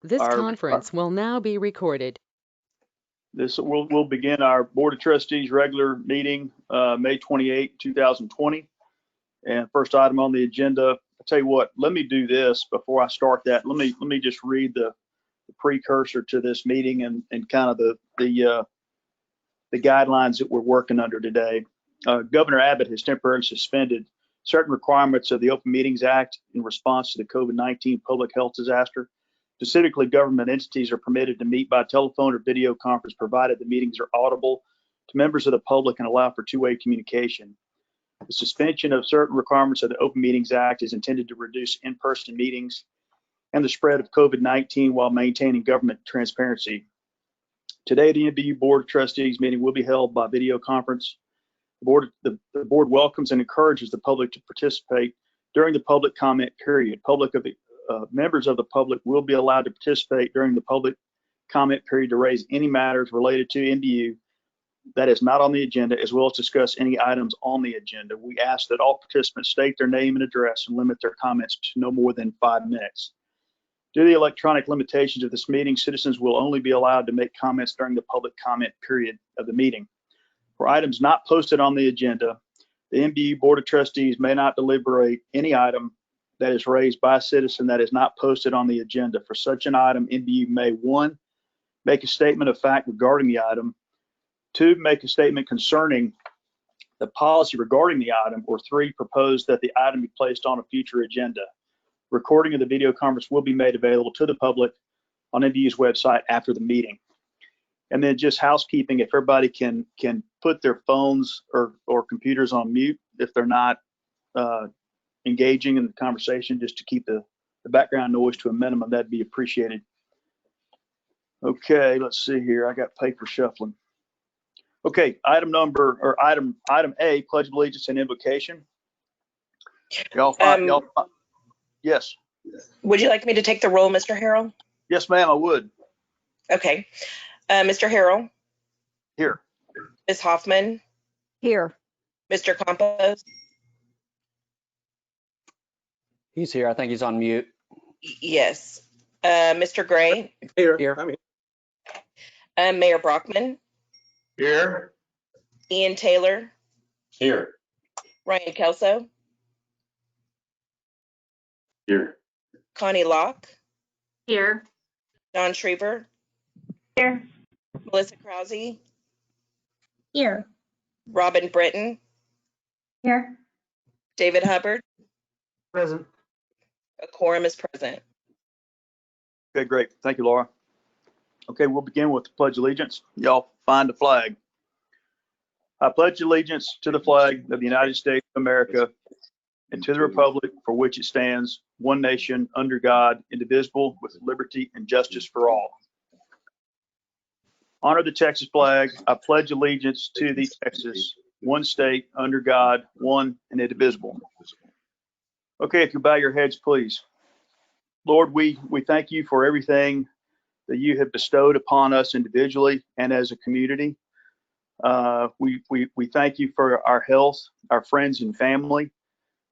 This conference will now be recorded. We'll begin our Board of Trustees regular meeting, May 28, 2020. And first item on the agenda, I'll tell you what, let me do this before I start that. Let me just read the precursor to this meeting and kind of the guidelines that we're working under today. Governor Abbott has temporarily suspended certain requirements of the Open Meetings Act in response to the COVID-19 public health disaster. Specifically, government entities are permitted to meet by telephone or video conference, provided the meetings are audible to members of the public and allow for two-way communication. The suspension of certain requirements of the Open Meetings Act is intended to reduce in-person meetings and the spread of COVID-19 while maintaining government transparency. Today, the NBU Board of Trustees meeting will be held by video conference. The board welcomes and encourages the public to participate during the public comment period. Members of the public will be allowed to participate during the public comment period to raise any matters related to NBU that is not on the agenda, as well as discuss any items on the agenda. We ask that all participants state their name and address and limit their comments to no more than 5 minutes. Due to the electronic limitations of this meeting, citizens will only be allowed to make comments during the public comment period of the meeting. For items not posted on the agenda, the NBU Board of Trustees may not deliberate any item that is raised by a citizen that is not posted on the agenda. For such an item, NBU may 1, make a statement of fact regarding the item, 2, make a statement concerning the policy regarding the item, or 3, propose that the item be placed on a future agenda. Recording of the video conference will be made available to the public on NBU's website after the meeting. And then just housekeeping, if everybody can put their phones or computers on mute if they're not engaging in the conversation, just to keep the background noise to a minimum, that'd be appreciated. Okay, let's see here. I got paper shuffling. Okay, item A, Pledge of Allegiance and Invocation. Yes. Would you like me to take the roll, Mr. Harrell? Yes, ma'am, I would. Okay. Mr. Harrell? Here. Ms. Hoffman? Here. Mr. Campos? He's here. I think he's on mute. Yes. Mr. Gray? Here. I'm here. Mayor Brockman? Here. Ian Taylor? Here. Ryan Kelso? Here. Connie Locke? Here. John Shriver? Here. Melissa Krause? Here. Robin Britton? Here. David Hubbard? Present. A quorum is present. Okay, great. Thank you, Laura. Okay, we'll begin with the Pledge of Allegiance. Y'all find the flag. I pledge allegiance to the flag of the United States of America and to the republic for which it stands, one nation, under God, indivisible, with liberty and justice for all. Honor the Texas flag. I pledge allegiance to the Texas, one state, under God, one and indivisible. Okay, if you bow your heads, please. Lord, we thank you for everything that you have bestowed upon us individually and as a community. We thank you for our health, our friends and family.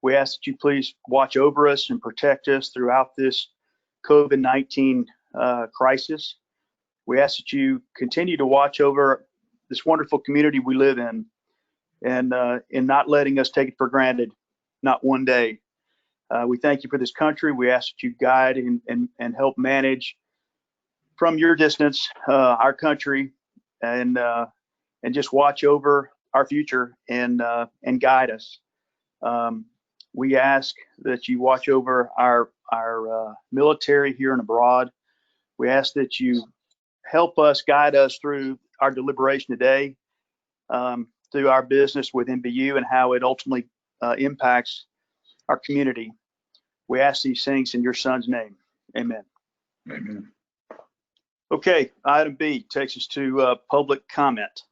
We ask that you please watch over us and protect us throughout this COVID-19 crisis. We ask that you continue to watch over this wonderful community we live in, and in not letting us take it for granted, not one day. We thank you for this country. We ask that you guide and help manage from your distance our country, and just watch over our future and guide us. We ask that you watch over our military here and abroad. We ask that you help us, guide us through our deliberation today, through our business with NBU and how it ultimately impacts our community. We ask these things in your son's name. Amen. Amen. Okay, item B takes us to public comment.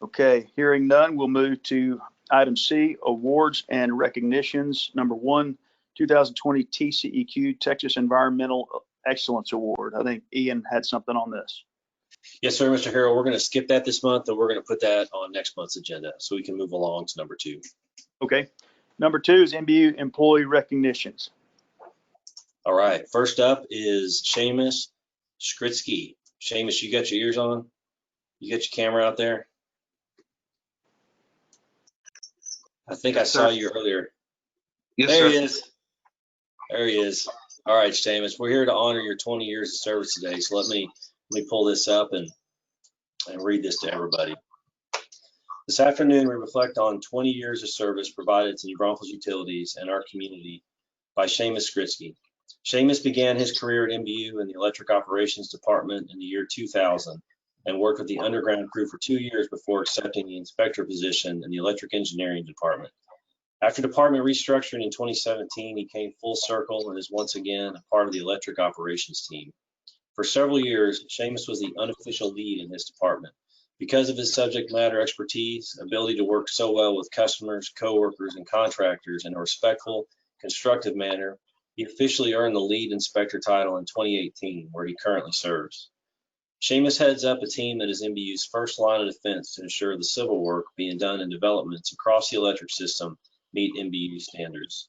Okay, hearing none, we'll move to item C, awards and recognitions. Number 1, 2020 TCEQ Texas Environmental Excellence Award. I think Ian had something on this. Yes, sir, Mr. Harrell. We're going to skip that this month, and we're going to put that on next month's agenda so we can move along to number 2. Okay. Number 2 is NBU employee recognitions. All right, first up is Seamus Skritsky. Seamus, you got your ears on? You got your camera out there? I think Yes, I saw sir. you earlier. Yes, There sir. he is. There he is. All right, Seamus, we're here to honor your 20 years of service today. So let me pull this up and read this to everybody. This afternoon, we reflect on 20 years of service provided to New Braunfels Utilities and our community by Seamus Skritsky. Seamus began his career at NBU in the Electric Operations Department in the year 2000 and worked with the underground crew for 2 years before accepting the inspector position in the Electric Engineering Department. After department restructuring in 2017, he came full circle and is once again a part of the Electric Operations team. For several years, Seamus was the unofficial lead in his department. Because of his subject matter expertise, ability to work so well with customers, coworkers, and contractors in a respectful, constructive manner, he officially earned the lead inspector title in 2018, where he currently serves. Seamus heads up a team that is NBU's first line of defense to ensure the civil work being done in developments across the electric system meet NBU standards.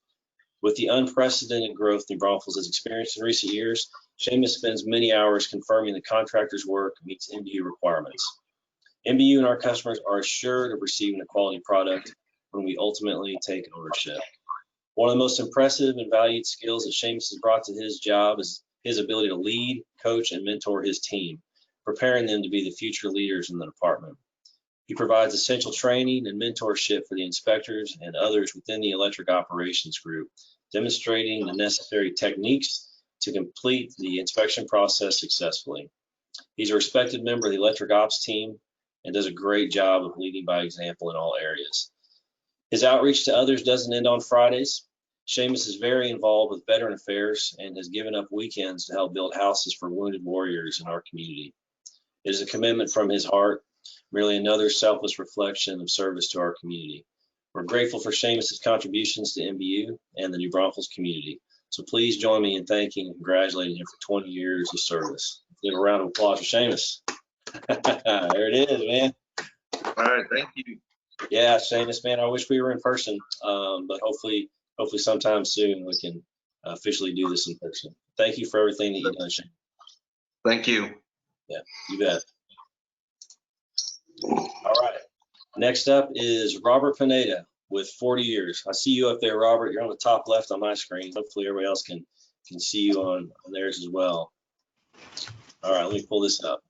With the unprecedented growth New Braunfels has experienced in recent years, Seamus spends many hours confirming the contractor's work meets NBU requirements. NBU and our customers are assured of receiving a quality product when we ultimately take ownership. One of the most impressive and valued skills that Seamus has brought to his job is his ability to lead, coach, and mentor his team, preparing them to be the future leaders in the department. He provides essential training and mentorship for the inspectors and others within the electric operations group, demonstrating the necessary techniques to complete the inspection process successfully. He's a respected member of the electric ops team and does a great job of leading by example in all areas. His outreach to others doesn't end on Fridays. Seamus is very involved with veteran affairs and has given up weekends to help build houses for wounded warriors in our community. It is a commitment from his heart, merely another selfless reflection of service to our community. We're grateful for Seamus's contributions to NBU and the New Braunfels community. So please join me in thanking and congratulating him for 20 years of service. Give a round of applause for Seamus. There it is, man. All right, thank you. Yeah, Seamus, man, I wish we were in person, but hopefully sometime soon we can officially do this in person. Thank you for everything that you've done, Seamus. Thank you. Yeah, you bet. All right. Next up is Robert Pineda with 40 years. I see you up there, Robert. You're on the top left on my screen. Hopefully everybody else can see you on theirs as well. All right, let me pull this up.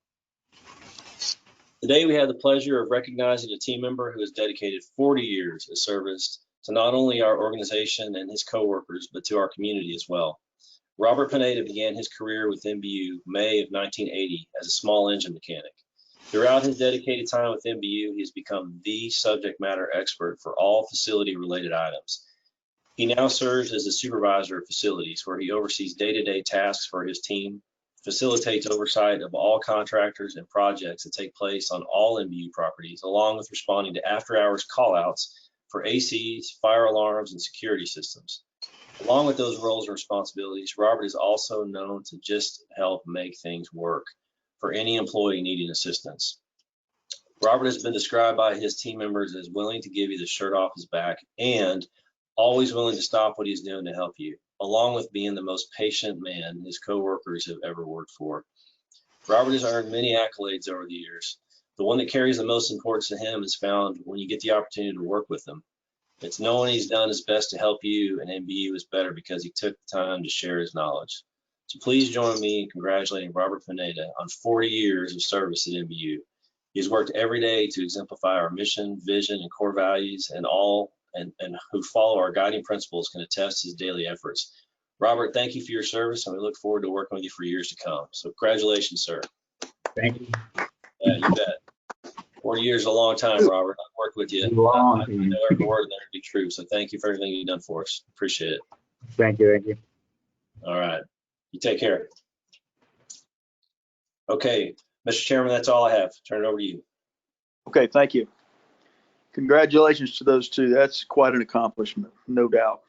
Today we have the pleasure of recognizing a team member who has dedicated 40 years of service to not only our organization and his coworkers, but to our community as well. Robert Pineda began his career with NBU May of 1980 as a small engine mechanic. Throughout his dedicated time with NBU, he has become the subject matter expert for all facility-related items. He now serves as the supervisor of facilities, where he oversees day-to-day tasks for his team, facilitates oversight of all contractors and projects that take place on all NBU properties, along with responding to after-hours callouts for ACs, fire alarms, and security systems. Along with those roles and responsibilities, Robert is also known to just help make things work for any employee needing assistance. Robert has been described by his team members as willing to give you the shirt off his back and always willing to stop what he's doing to help you, along with being the most patient man his coworkers have ever worked for. Robert has earned many accolades over the years. The one that carries the most importance to him is found when you get the opportunity to work with him. It's knowing he's done his best to help you, and NBU is better because he took the time to share his knowledge. So please join me in congratulating Robert Pineda on 40 years of service at NBU. He has worked every day to exemplify our mission, vision, and core values, and who follow our guiding principles can attest to his daily efforts. Robert, thank you for your service, and we look forward to working with you for years to come. So congratulations, sir. Thank you. Yeah, you bet. 40 years is a long time, Robert. I've worked with you. I know every word in there to be true. So thank you for everything you've done for us. Appreciate it. Thank you. Thank you. All right. You take care. Okay, Mr. Chairman, that's all I have. Turn it over to you. Okay, thank you. Congratulations to those two. That's quite an accomplishment, no doubt.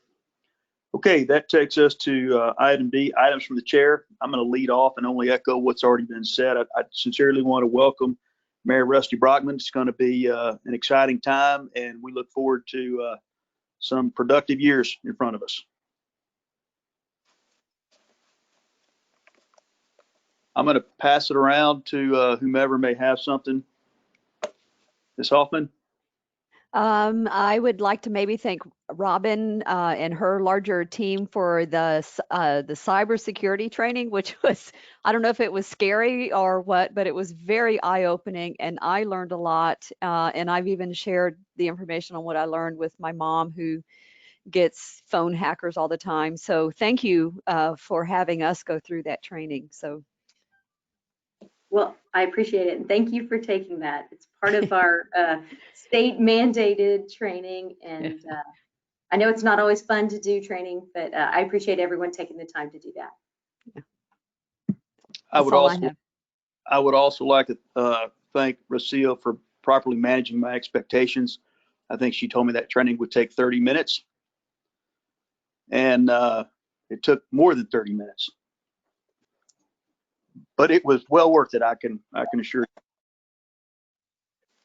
Okay, that takes us to item D, items from the chair. I'm going to lead off and only echo what's already been said. I sincerely want to welcome Mayor Rusty Brockman. It's going to be an exciting time, and we look forward to some productive years in front of us. I'm going to pass it around to whomever may have something. Ms. Hoffman? I would like to maybe thank Robin and her larger team for the cybersecurity training, which was, I don't know if it was scary or what, but it was very eye-opening, and I learned a lot. And I've even shared the information on what I learned with my mom, who gets phone hackers all the time. So thank you for having us go through that training. So. Well, I appreciate it. And thank you for taking that. It's part of our state mandated training. And I know it's not always fun to do training, but I appreciate everyone taking the time to do that. Yeah. I would also like to thank Rocio for properly managing my expectations. I think she told me that training would take 30 minutes. And it took more than 30 minutes. But it was well worth it, I can assure you.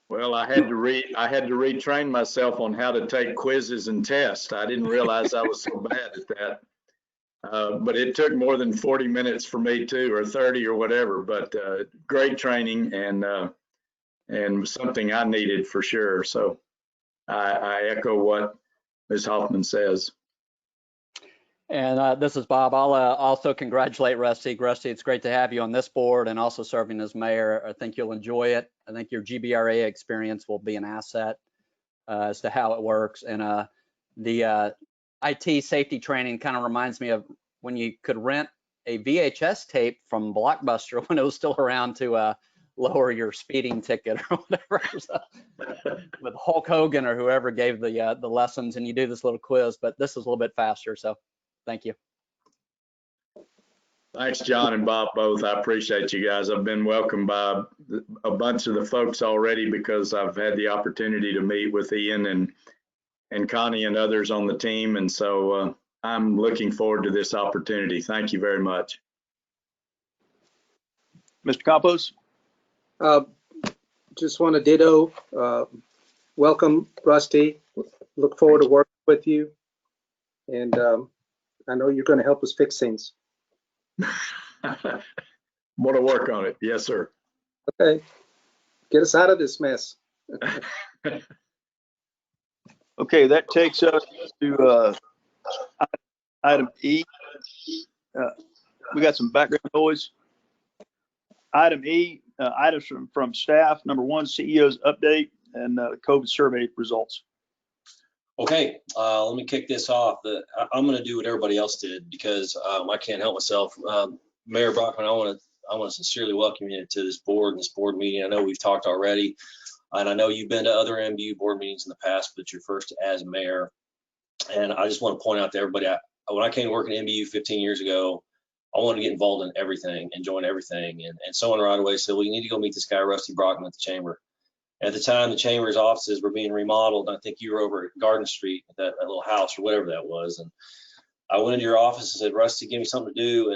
Well, I had to retrain myself on how to take quizzes and tests. I didn't realize I was so bad at that. But it took more than 40 minutes for me too, or 30 or whatever. But great training and something I needed for sure. So I echo what Ms. Hoffman says. And this is Bob. I'll also congratulate Rusty. Rusty, it's great to have you on this board and also serving as mayor. I think you'll enjoy it. I think your GBRA experience will be an asset as to how it works. And the IT safety training kind of reminds me of when you could rent a VHS tape from Blockbuster when it was still around to lower your speeding ticket or whatever. So, with Hulk Hogan or whoever gave the lessons, and you do this little quiz, but this is a little bit faster. So thank you. Thanks, John and Bob, both. I appreciate you guys. I've been welcomed by a bunch of the folks already because I've had the opportunity to meet with Ian and Connie and others on the team. And so I'm looking forward to this opportunity. Thank you very much. Mr. Campos? Just want to ditto, welcome Rusty. Look forward to working with you. And I know you're going to help us fix things. More to work on it. Yes, sir. Okay. Get us out of this mess. Okay, that takes us to item E. We got some background noise. Item E, items from staff. Number one, CEO's update and COVID survey results. Okay, let me kick this off. I'm going to do what everybody else did because I can't help myself. Mayor Brockman, I want to sincerely welcome you to this board meeting. I know we've talked already, and I know you've been to other NBU board meetings in the past, but you're first as mayor. And I just want to point out to everybody, when I came to work at NBU 15 years ago, I wanted to get involved in everything and join everything. And someone right away said, well, you need to go meet this guy, Rusty Brockman, at the chamber. At the time, the chamber's offices were being remodeled. I think you were over at Garden Street, at that little house or whatever that was. And I went into your office and said, Rusty, give me something to do.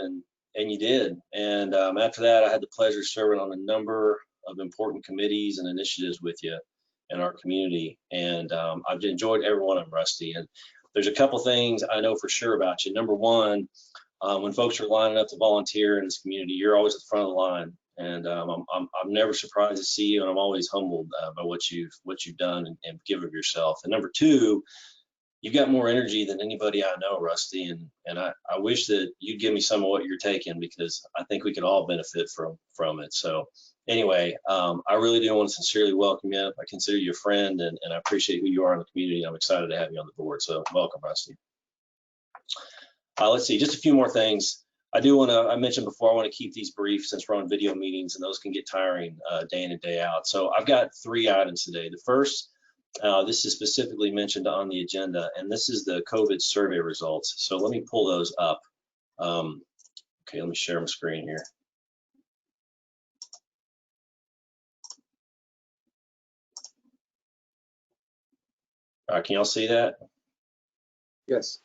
And you did. And after that, I had the pleasure of serving on a number of important committees and initiatives with you in our community. And I've enjoyed every one of them, Rusty. And there's a couple things I know for sure about you. Number one, when folks are lining up to volunteer in this community, you're always at the front of the line. And I'm never surprised to see you, and I'm always humbled by what you've done and give of yourself. And number two, you've got more energy than anybody I know, Rusty. And I wish that you'd give me some of what you're taking, because I think we could all benefit from it. So anyway, I really do want to sincerely welcome you. I consider you a friend, and I appreciate who you are in the community. I'm excited to have you on the board. So welcome, Rusty. Let's see, just a few more things. I mentioned before, I want to keep these brief since we're on video meetings, and those can get tiring day in and day out. So I've got 3 items today. The first, this is specifically mentioned on the agenda, and this is the COVID survey results. So let me pull those up. Okay, let me share my screen here. All right, can y'all see that? Yes.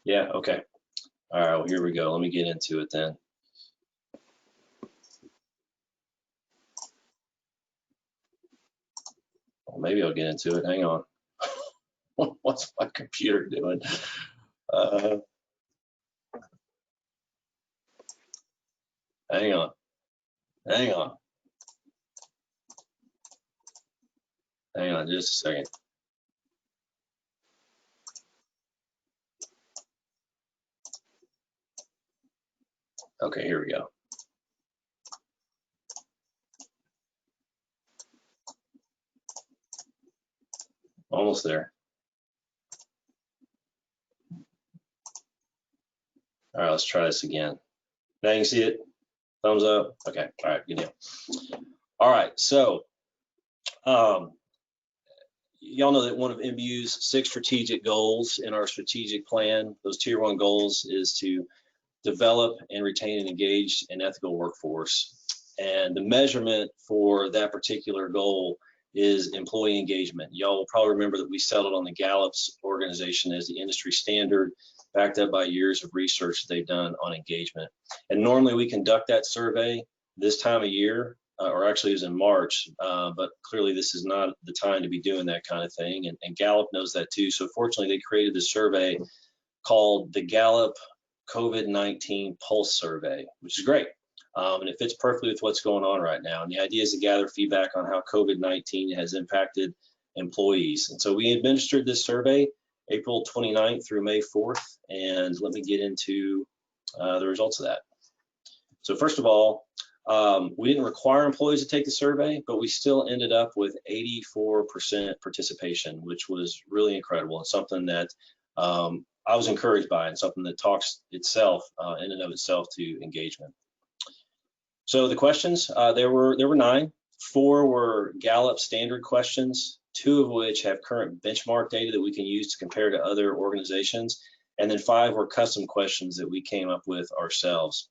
Yeah, okay. All right, well, here we go. Let me get into it then. Well, maybe I'll get into it. Hang on. What's my computer doing? Hang on. Hang on just a second. Okay, here we go. Almost there. All right, let's try this again. Now you can see it. Thumbs up. Okay. All right. Good deal. All right. So, y'all know that one of NBU's 6 strategic goals in our strategic plan, those tier 1 goals, is to develop and retain an engaged and ethical workforce. And the measurement for that particular goal is employee engagement. Y'all will probably remember that we settled on the Gallup's organization as the industry standard, backed up by years of research that they've done on engagement. And normally we conduct that survey this time of year, or actually it was in March, but clearly this is not the time to be doing that kind of thing. And Gallup knows that too. So fortunately they created this survey called the Gallup COVID-19 Pulse Survey, which is great. And it fits perfectly with what's going on right now. And the idea is to gather feedback on how COVID-19 has impacted employees. And so we administered this survey April 29th through May 4th. And let me get into the results of that. So first of all, we didn't require employees to take the survey, but we still ended up with 84% participation, which was really incredible and something that I was encouraged by, and something that talks itself in and of itself to engagement. So the questions, there were 9. 4 were Gallup standard questions, 2 of which have current benchmark data that we can use to compare to other organizations, and then 5 were custom questions that we came up with ourselves.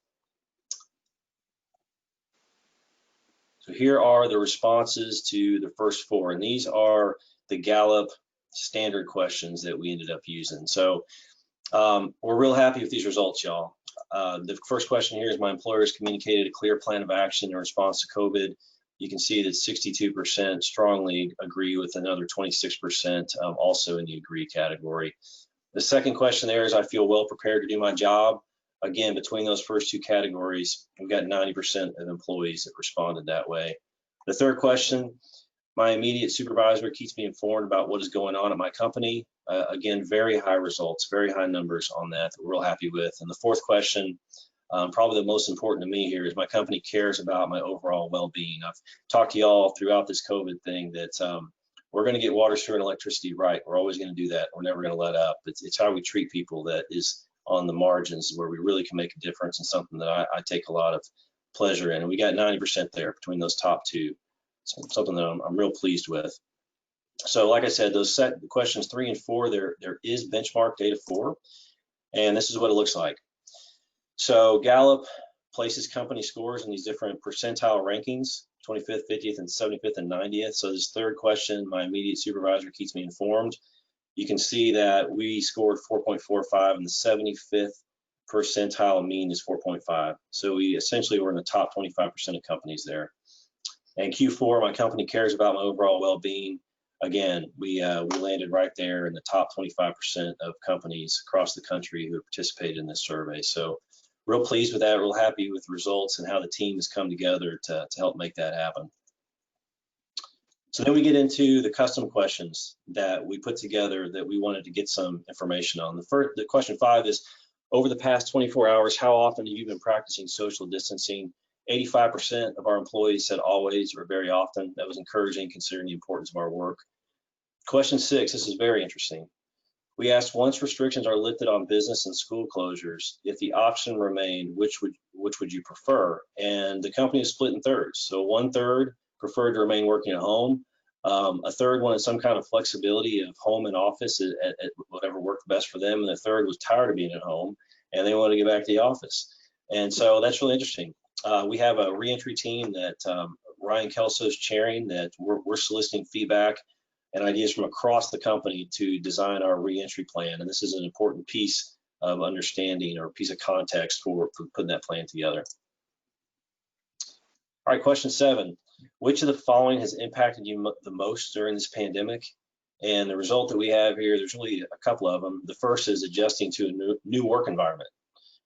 So here are the responses to the first 4, and these are the Gallup standard questions that we ended up using. So we're real happy with these results, y'all. The first question here is, my employer has communicated a clear plan of action in response to COVID. You can see that 62% strongly agree, with another 26% also in the agree category. The second question there is, I feel well prepared to do my job. Again, between those first 2 categories, we've got 90% of employees that responded that way. The third question, my immediate supervisor keeps me informed about what is going on at my company. Again, very high results, very high numbers on that we're real happy with. And the fourth question, probably the most important to me here, is my company cares about my overall well-being. I've talked to y'all throughout this COVID thing that we're going to get water, sewer, and electricity right. We're always going to do that. We're never going to let up. It's how we treat people that is on the margins, where we really can make a difference, and something that I take a lot of pleasure in. And we got 90% there between those top 2. So something that I'm real pleased with. So like I said, those questions 3 and 4, there is benchmark data for, and this is what it looks like. So Gallup places company scores in these different percentile rankings, 25th, 50th, and 75th, and 90th. So this third question, my immediate supervisor keeps me informed. You can see that we scored 4.45, and the 75th percentile mean is 4.5. So we essentially were in the top 25% of companies there. And Q4, my company cares about my overall well-being. Again, we landed right there in the top 25% of companies across the country who participated in this survey. So real pleased with that, real happy with the results and how the team has come together to help make that happen. So then we get into the custom questions that we put together that we wanted to get some information on. The question 5 is, over the past 24 hours, how often have you been practicing social distancing? 85% of our employees said always or very often. That was encouraging considering the importance of our work. Question 6, this is very interesting. We asked, once restrictions are lifted on business and school closures, if the option remained, which would you prefer? And the company is split in thirds. So 1/3 preferred to remain working at home. A third wanted some kind of flexibility of home and office at whatever worked best for them. And the third was tired of being at home and they wanted to get back to the office. And so that's really interesting. We have a reentry team that Ryan Kelso is chairing, that we're soliciting feedback and ideas from across the company to design our reentry plan. And this is an important piece of understanding, or piece of context for putting that plan together. All right, question 7. Which of the following has impacted you the most during this pandemic? And the result that we have here, there's really a couple of them. The first is adjusting to a new work environment.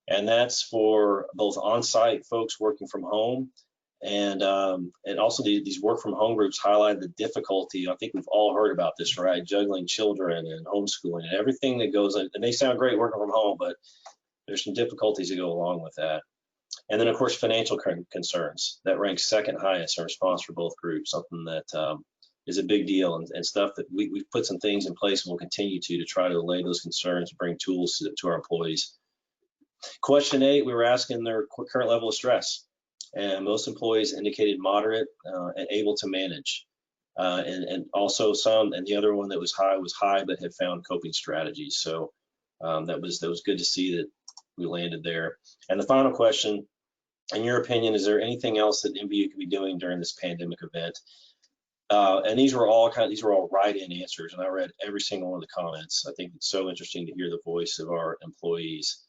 And that's for both on-site folks working from home and also these work from home groups highlight the difficulty. I think we've all heard about this, right? Juggling children and homeschooling and everything that goes in. And they sound great working from home, but there's some difficulties that go along with that. And then of course, financial concerns that ranks second highest in response for both groups, something that is a big deal and stuff that we've put some things in place and will continue to try to allay those concerns, bring tools to our employees. Question 8, we were asking their current level of stress, and most employees indicated moderate and able to manage. And also some, and the other one that was high, but had found coping strategies. So that was good to see that we landed there. And the final question, in your opinion, is there anything else that NBU could be doing during this pandemic event? And these were all write-in answers, and I read every single one of the comments. I think it's so interesting to hear the voice of our employees.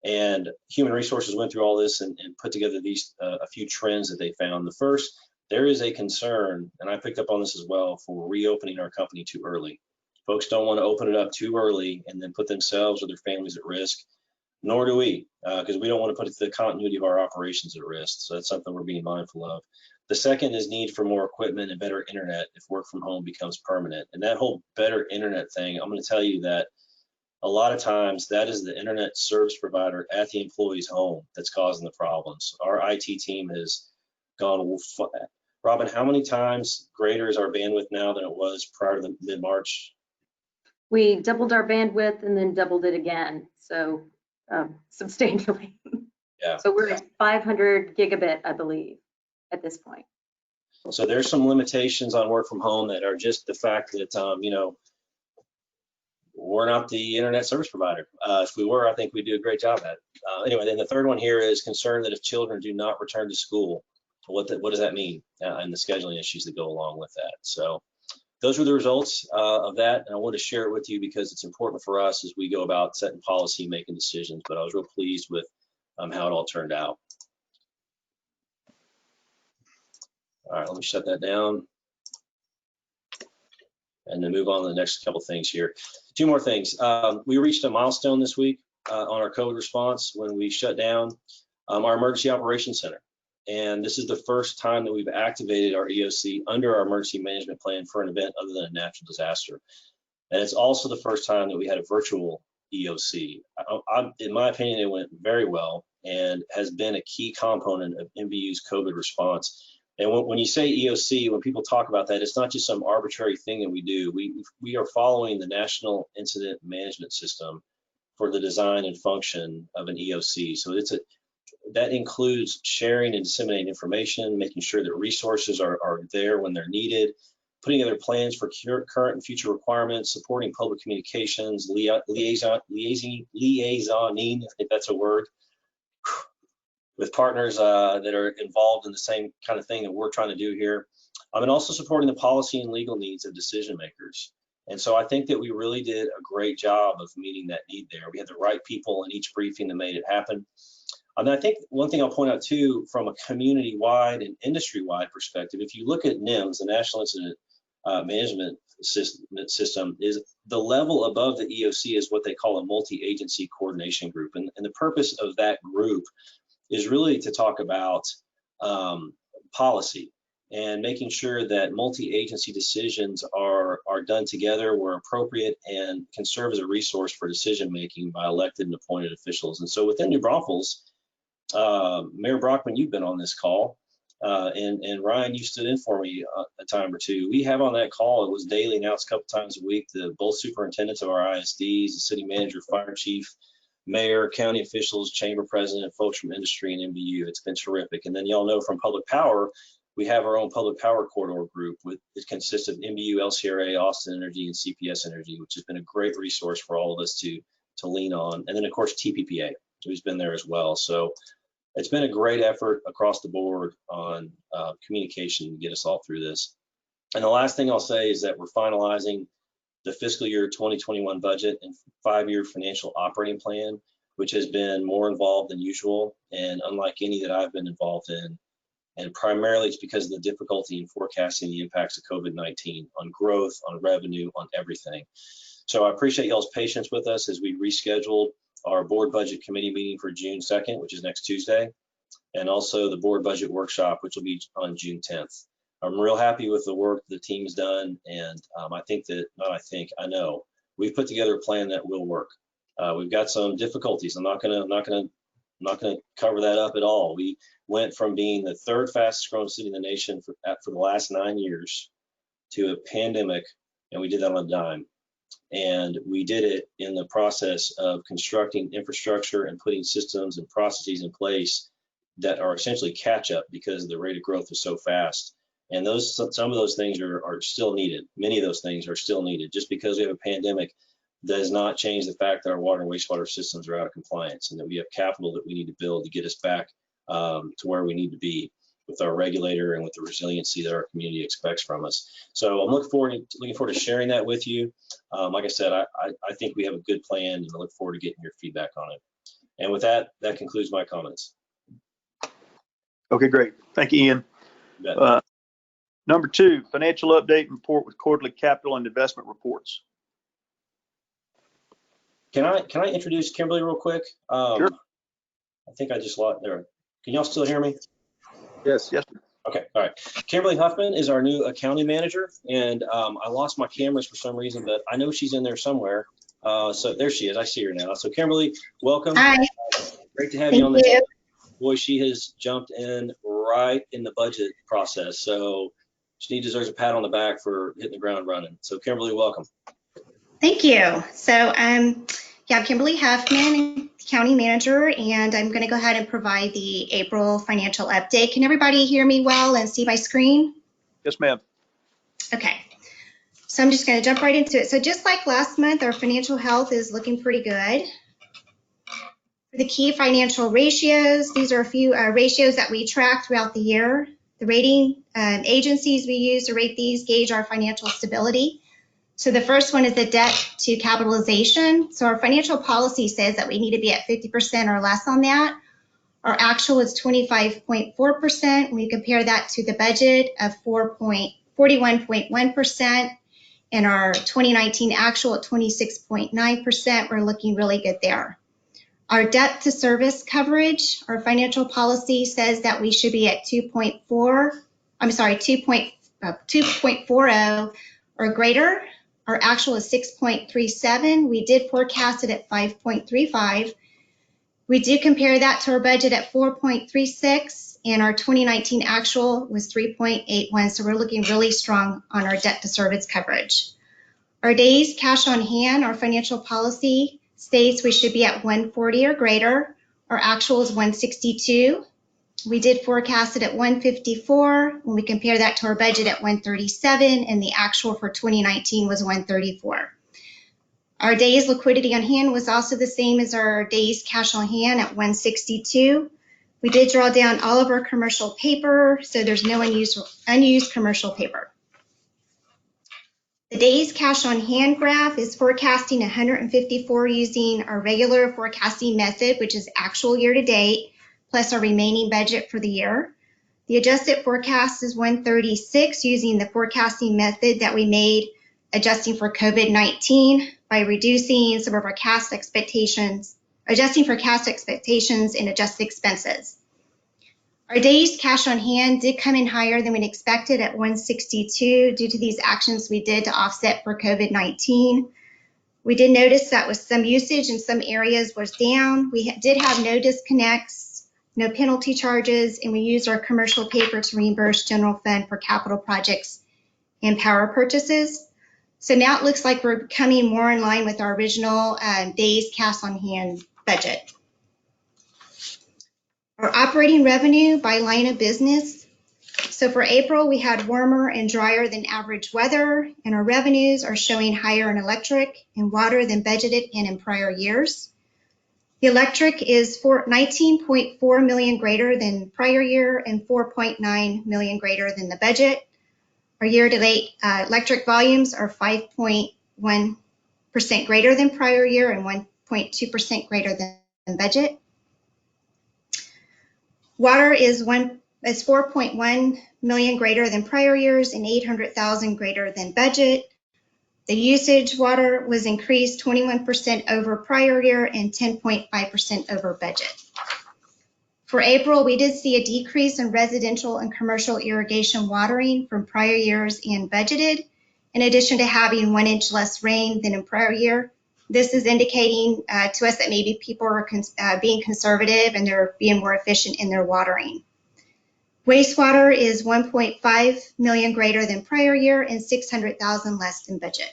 And Human Resources went through all this and put together these a few trends that they found. The first, there is a concern, and I picked up on this as well, for reopening our company too early. Folks don't want to open it up too early and then put themselves or their families at risk, nor do we, because we don't want to put the continuity of our operations at risk. So that's something we're being mindful of. The second is need for more equipment and better internet if work from home becomes permanent. And that whole better internet thing, I'm going to tell you that a lot of times that is the internet service provider at the employee's home that's causing the problems. Our IT team has gone, Robin, how many times greater is our bandwidth now than it was prior to the mid-March? We doubled our bandwidth and then doubled it again, so substantially. Yeah. So we're at 500 gigabit, I believe, at this point. So there's some limitations on work from home that are just the fact that, you know, we're not the internet service provider. If we were, I think we'd do a great job at it. Anyway, then the third one here is concern that if children do not return to school, what does that mean? And the scheduling issues that go along with that. So those were the results of that. And I want to share it with you because it's important for us as we go about setting policy, making decisions. But I was real pleased with how it all turned out. All right, let me shut that down and then move on to the next couple things here. 2 more things. We reached a milestone this week on our COVID response when we shut down our Emergency Operations Center. And this is the first time that we've activated our EOC under our emergency management plan for an event other than a natural disaster. And it's also the first time that we had a virtual EOC. In my opinion, it went very well and has been a key component of NBU's COVID response. And when you say EOC, when people talk about that, it's not just some arbitrary thing that we do. We are following the National Incident Management System for the design and function of an EOC. So that includes sharing and disseminating information, making sure that resources are there when they're needed, putting together plans for current and future requirements, supporting public communications, liaisoning, if that's a word, with partners that are involved in the same kind of thing that we're trying to do here. And also supporting the policy and legal needs of decision makers. And so I think that we really did a great job of meeting that need there. We had the right people in each briefing that made it happen. And I think one thing I'll point out too, from a community-wide and industry-wide perspective, if you look at NIMS, the National Incident Management System, is the level above the EOC is what they call a multi-agency coordination group. And the purpose of that group is really to talk about policy and making sure that multi-agency decisions are done together where appropriate and can serve as a resource for decision making by elected and appointed officials. And so within New Braunfels, Mayor Brockman, you've been on this call, and Ryan, you stood in for me a time or two. We have on that call, it was daily, now it's a couple times a week, both superintendents of our ISDs, the city manager, fire chief, mayor, county officials, chamber president, folks from industry and NBU. It's been terrific. And then y'all know from public power, we have our own public power corridor group. It consists of NBU, LCRA, Austin Energy, and CPS Energy, which has been a great resource for all of us to lean on. And then of course, TPPA, who's been there as well. So it's been a great effort across the board on communication to get us all through this. And the last thing I'll say is that we're finalizing the fiscal year 2021 budget and 5-year financial operating plan, which has been more involved than usual and unlike any that I've been involved in. And primarily it's because of the difficulty in forecasting the impacts of COVID-19 on growth, on revenue, on everything. So I appreciate y'all's patience with us as we rescheduled our board budget committee meeting for June 2nd, which is next Tuesday, and also the board budget workshop, which will be on June 10th. I'm real happy with the work the team's done, and I know we've put together a plan that will work. We've got some difficulties. I'm not gonna cover that up at all. We went from being the third fastest growing city in the nation for the last 9 years to a pandemic, and we did that on a dime. And we did it in the process of constructing infrastructure and putting systems and processes in place that are essentially catch up because the rate of growth is so fast. And some of those things are still needed. Many of those things are still needed. Just because we have a pandemic does not change the fact that our water and wastewater systems are out of compliance and that we have capital that we need to build to get us back to where we need to be with our regulator and with the resiliency that our community expects from us. So I'm looking forward to sharing that with you. Like I said, I think we have a good plan, and I look forward to getting your feedback on it. And with that, that concludes my comments. Okay, great. Thank you, Ian. Number 2, financial update and report with quarterly capital and investment reports. Can I introduce Kimberly real quick? Sure. I think I just lost there. Can y'all still hear me? Yes. Yes. Okay, all right. Kimberly Huffman is our new accounting manager, and I lost my cameras for some reason, but I know she's in there somewhere. So there she is. I see her now. So Kimberly, welcome. Hi. Great to have you on this. Boy, she has jumped in right in the budget process. So she deserves a pat on the back for hitting the ground running. So Kimberly, welcome. Thank you. So I'm Kimberly Huffman, county manager, and I'm going to go ahead and provide the April financial update. Can everybody hear me well and see my screen? Yes, ma'am. Okay. So I'm just going to jump right into it. So just like last month, our financial health is looking pretty good. For the key financial ratios, these are a few ratios that we track throughout the year. The rating agencies we use to rate these gauge our financial stability. So the first one is the debt to capitalization. So our financial policy says that we need to be at 50% or less on that. Our actual is 25.4%. We compare that to the budget of 41.1%. And our 2019 actual at 26.9%. We're looking really good there. Our debt to service coverage, our financial policy says that we should be at 2.40 or greater. Our actual is 6.37. We did forecast it at 5.35. We do compare that to our budget at 4.36, and our 2019 actual was 3.81. So we're looking really strong on our debt to service coverage. Our days cash on hand, our financial policy states we should be at 140 or greater. Our actual is 162. We did forecast it at 154 when we compare that to our budget at 137, and the actual for 2019 was 134. Our days liquidity on hand was also the same as our days cash on hand at 162. We did draw down all of our commercial paper, so there's no unused commercial paper. The days cash on hand graph is forecasting 154 using our regular forecasting method, which is actual year to date, plus our remaining budget for the year. The adjusted forecast is 136 using the forecasting method that we made adjusting for COVID-19 by reducing some of our cast expectations, adjusting for cast expectations and adjusted expenses. Our days cash on hand did come in higher than we'd expected at 162 due to these actions we did to offset for COVID-19. We did notice that with some usage in some areas was down. We did have no disconnects, no penalty charges, and we used our commercial paper to reimburse general fund for capital projects and power purchases. So now it looks like we're coming more in line with our original days cash on hand budget. Our operating revenue by line of business. So for April, we had warmer and drier than average weather, and our revenues are showing higher in electric and water than budgeted and in prior years. The electric is 19.4 million greater than prior year and 4.9 million greater than the budget. Our year-to-date electric volumes are 5.1% greater than prior year and 1.2% greater than budget. Water is is 4.1 million greater than prior years and 800,000 greater than budget. The usage water was increased 21% over prior year and 10.5% over budget. For April, we did see a decrease in residential and commercial irrigation watering from prior years and budgeted, in addition to having 1 inch less rain than in prior year. This is indicating to us that maybe people are being conservative and they're being more efficient in their watering. Wastewater is 1.5 million greater than prior year and 600,000 less than budget.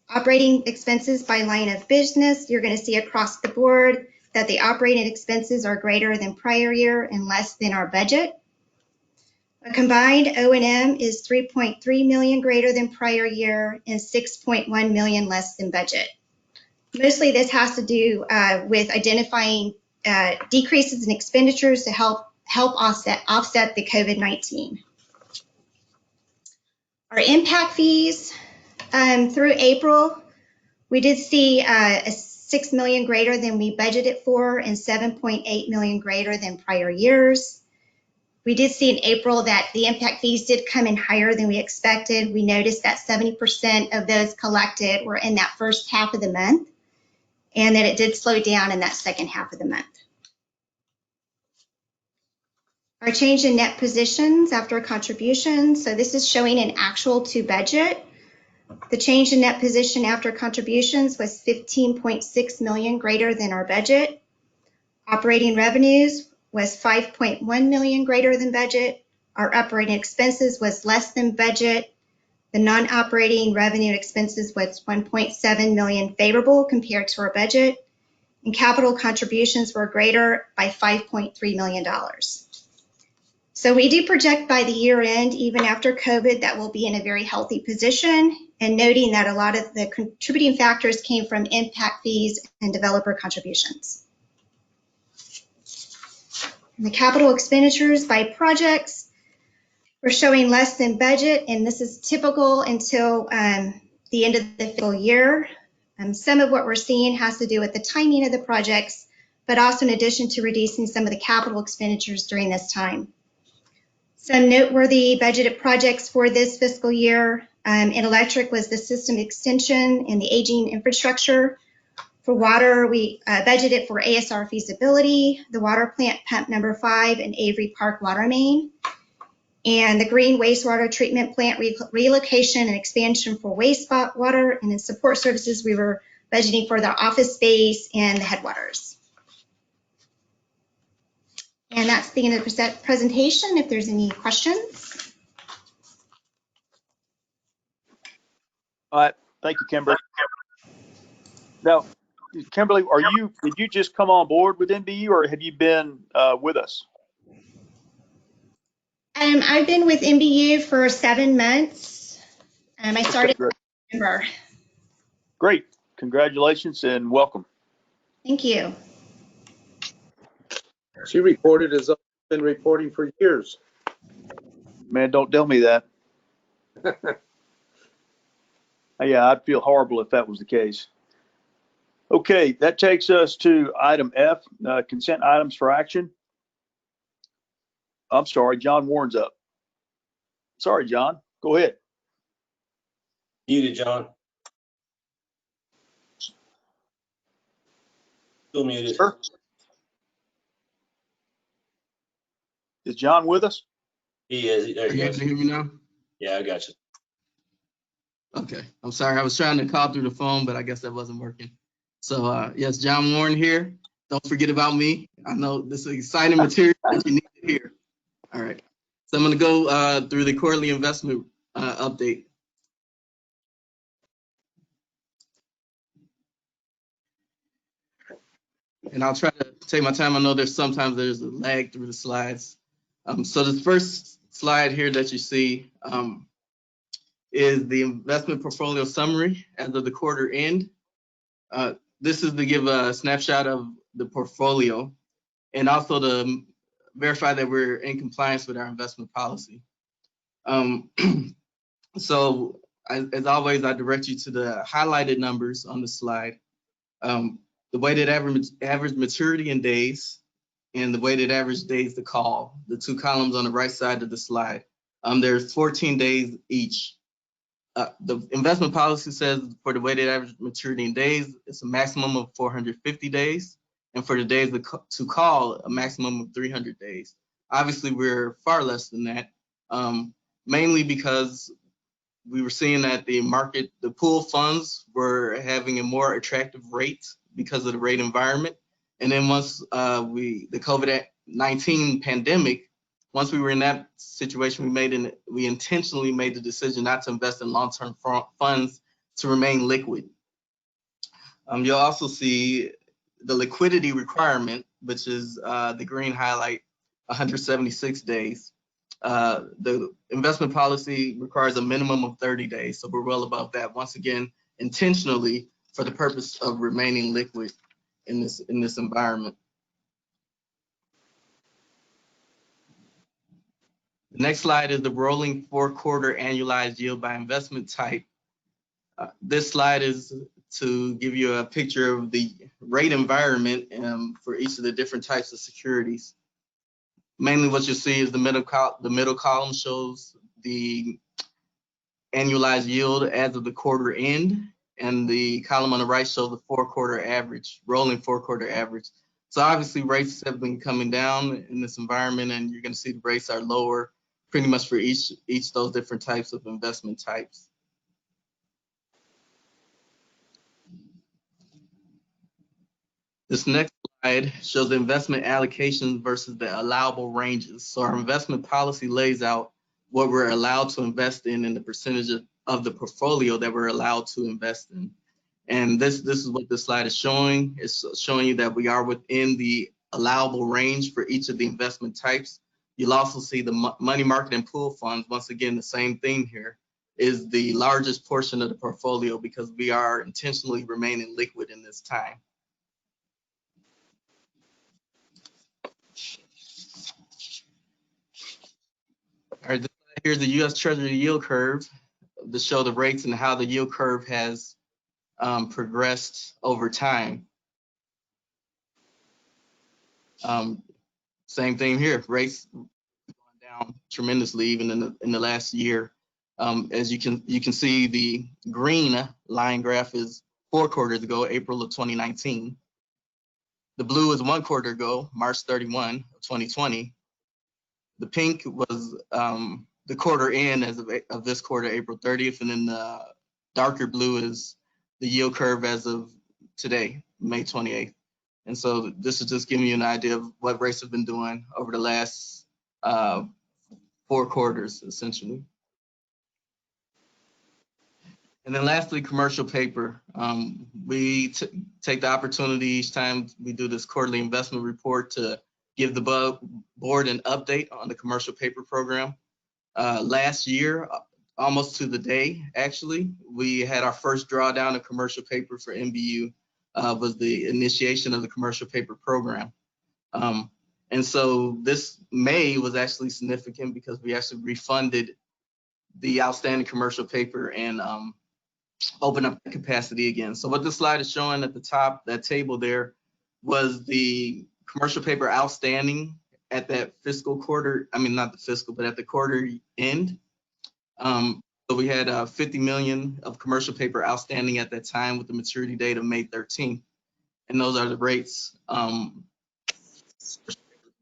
Operating expenses by line of business, you're going to see across the board that the operating expenses are greater than prior year and less than our budget. A combined O&M is 3.3 million greater than prior year and 6.1 million less than budget. Mostly this has to do with identifying decreases in expenditures to help offset the COVID-19. Our impact fees through April, we did see a 6 million greater than we budgeted for and 7.8 million greater than prior years. We did see in April that the impact fees did come in higher than we expected. We noticed that 70% of those collected were in that first half of the month, and that it did slow down in that second half of the month. Our change in net positions after contributions. So this is showing an actual to budget. The change in net position after contributions was 15.6 million greater than our budget. Operating revenues was 5.1 million greater than budget. Our operating expenses was less than budget. The non-operating revenue expenses was 1.7 million favorable compared to our budget. And capital contributions were greater by $5.3 million. So we do project by the year end, even after COVID, that we'll be in a very healthy position, and noting that a lot of the contributing factors came from impact fees and developer contributions. And the capital expenditures by projects, we're showing less than budget, and this is typical until the end of the fiscal year. Some of what we're seeing has to do with the timing of the projects, but also in addition to reducing some of the capital expenditures during this time. Some noteworthy budgeted projects for this fiscal year in electric was the system extension and the aging infrastructure. For water, we budgeted for ASR feasibility, the water plant pump number 5, and Avery Park water main, and the green wastewater treatment plant relocation and expansion for wastewater. And in support services, we were budgeting for the office space and the headwaters. And that's the end of the presentation. If there's any questions. All right, thank you, Kimberly. Now, Kimberly, did you just come on board with NBU, or have you been with us? I've been with NBU for 7 months. I started in September. Great, congratulations and welcome. Thank you. She reported as I've been reporting for years. Man, don't tell me that. Yeah, I'd feel horrible if that was the case. Okay, that takes us to item F, consent items for action. I'm sorry, John Warren's up. Sorry, John, go ahead. Muted, John. Still muted. Sir? Is John with us? He is. There Are you he able goes. to hear me now? Yeah, I got you. Okay, I'm sorry. I was trying to call through the phone, but I guess that wasn't working. So yes, John Warren here. Don't forget about me. I know this is exciting material that you need to hear. All right. So I'm going to go through the quarterly investment update. And I'll try to take my time. I know sometimes there's a lag through the slides. So the first slide here that you see is the investment portfolio summary as of the quarter end. This is to give a snapshot of the portfolio and also to verify that we're in compliance with our investment policy. So as always, I direct you to the highlighted numbers on the slide. The weighted average maturity in days and the weighted average days to call, the two columns on the right side of the slide. There's 14 days each. The investment policy says for the weighted average maturity in days, it's a maximum of 450 days. And for the days to call, a maximum of 300 days. Obviously, we're far less than that, mainly because we were seeing that the pool funds were having a more attractive rate because of the rate environment. And then once the COVID-19 pandemic, once we were in that situation, we intentionally made the decision not to invest in long-term funds to remain liquid. You'll also see the liquidity requirement, which is the green highlight, 176 days. The investment policy requires a minimum of 30 days, so we're well above that. Once again, intentionally for the purpose of remaining liquid in this environment. The next slide is the rolling 4-quarter annualized yield by investment type. This slide is to give you a picture of the rate environment for each of the different types of securities. Mainly what you see is the middle column shows the annualized yield as of the quarter end, and the column on the right shows the 4-quarter average, rolling 4-quarter average. So obviously rates have been coming down in this environment, and you're going to see the rates are lower pretty much for each of those different types of investment types. This next slide shows the investment allocations versus the allowable ranges. So our investment policy lays out what we're allowed to invest in and the percentage of the portfolio that we're allowed to invest in. And this is what this slide is showing. It's showing you that we are within the allowable range for each of the investment types. You'll also see the money market and pool funds. Once again, the same thing here is the largest portion of the portfolio because we are intentionally remaining liquid in this time. All right, here's the U.S. Treasury yield curve to show the rates and how the yield curve has progressed over time. Same thing here, rates gone down tremendously even in the last year. As you can see, the green line graph is 4 quarters ago, April of 2019. The blue is 1 quarter ago, March 31 of 2020. The pink was the quarter end as of this quarter, April 30th, and then the darker blue is the yield curve as of today, May 28th. And so this is just giving you an idea of what rates have been doing over the last 4 quarters, essentially. And then lastly, commercial paper. We take the opportunity each time we do this quarterly investment report to give the board an update on the commercial paper program. Last year, almost to the day, actually, we had our first drawdown of commercial paper for NBU, was the initiation of the commercial paper program. And so this May was actually significant because we actually refunded the outstanding commercial paper and open up the capacity again. So what this slide is showing at the top, that table there, was the commercial paper outstanding at that fiscal quarter, I mean, not the fiscal, but at the quarter end. So we had 50 million of commercial paper outstanding at that time with the maturity date of May 13th. And those are the rates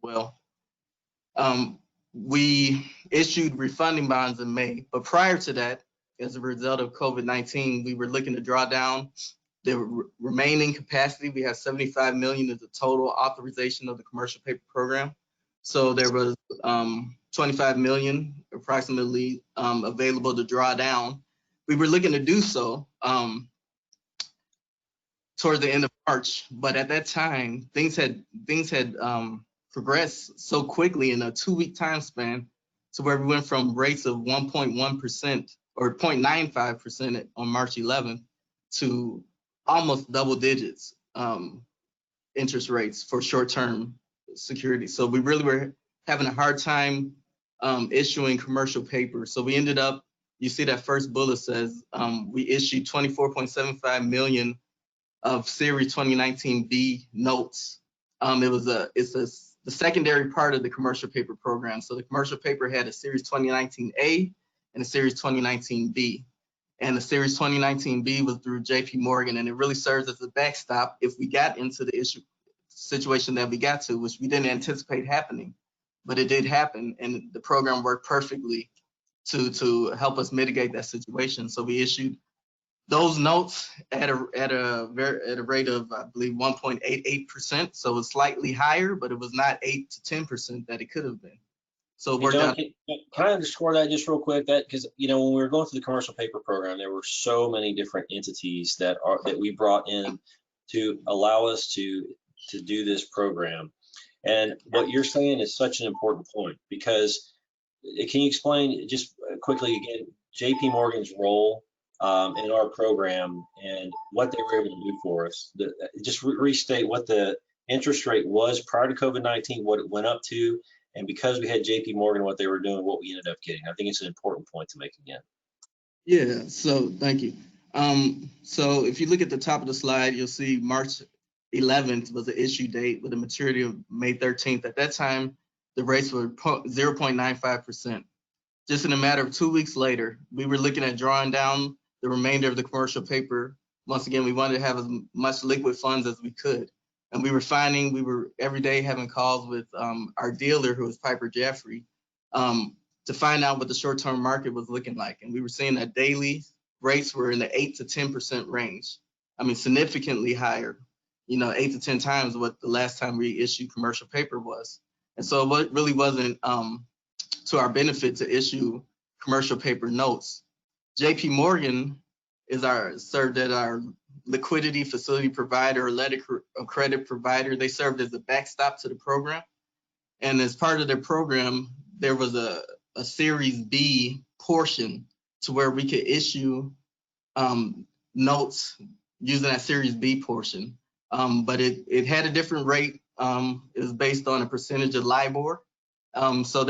well. We issued refunding bonds in May, but prior to that, as a result of COVID-19, we were looking to draw down the remaining capacity. We have 75 million as the total authorization of the commercial paper program. So there was 25 million approximately available to draw down. We were looking to do so towards the end of March, but at that time, things had progressed so quickly in a 2-week time span to where we went from rates of 1.1% or 0.95% on March 11th to almost double digits interest rates for short-term securities. So we really were having a hard time issuing commercial paper. So we ended up, you see that first bullet says we issued 24.75 million of Series 2019B notes. It's a the secondary part of the commercial paper program. So the commercial paper had a series 2019A and a series 2019B. And the series 2019B was through JP Morgan, and it really serves as a backstop if we got into the situation that we got to, which we didn't anticipate happening, but it did happen, and the program worked perfectly to help us mitigate that situation. So we issued those notes at a rate of, I believe, 1.88%. So it's slightly higher, but it was not 8 to 10% that it could have been. So it Hey, worked John, out. can I underscore that just real quick? That because when we were going through the commercial paper program, there were so many different entities that we brought in to allow us to do this program. And what you're saying is such an important point, because can you explain just quickly again JP Morgan's role in our program and what they were able to do for us? Just restate what the interest rate was prior to COVID-19, what it went up to, and because we had JP Morgan, what they were doing, what we ended up getting. I think it's an important point to make again. Yeah, so thank you. So if you look at the top of the slide, you'll see March 11th was the issue date with a maturity of May 13th. At that time, the rates were 0.95%. Just in a matter of 2 weeks later, we were looking at drawing down the remainder of the commercial paper. Once again, we wanted to have as much liquid funds as we could. And we were finding, we were every day having calls with our dealer, who was Piper Jaffray, to find out what the short-term market was looking like. And we were seeing that daily rates were in the 8 to 10% range. I mean, significantly higher, 8 to 10 times what the last time we issued commercial paper was. And so it really wasn't to our benefit to issue commercial paper notes. JP Morgan served as our liquidity facility provider or letter of credit provider. They served as a backstop to the program. And as part of their program, there was a Series B portion to where we could issue notes using that Series B portion. But it had a different rate. It was based on a percentage of LIBOR. So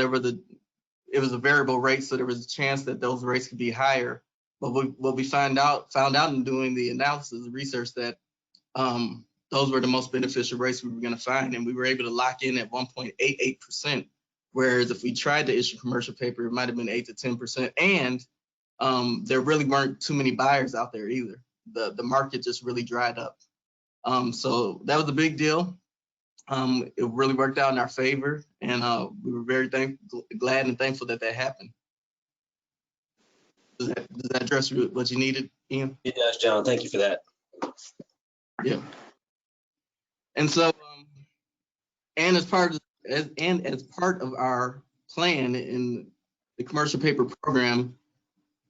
it was a variable rate, so there was a chance that those rates could be higher. But what we found out in doing the analysis, the research, that those were the most beneficial rates we were going to find, and we were able to lock in at 1.88%. Whereas if we tried to issue commercial paper, it might have been 8 to 10%, and there really weren't too many buyers out there either. The market just really dried up. So that was a big deal. It really worked out in our favor, and we were very glad and thankful that happened. Does that address what you needed, Ian? It does, John. Thank you for that. Yeah. And so, and as part of our plan in the commercial paper program,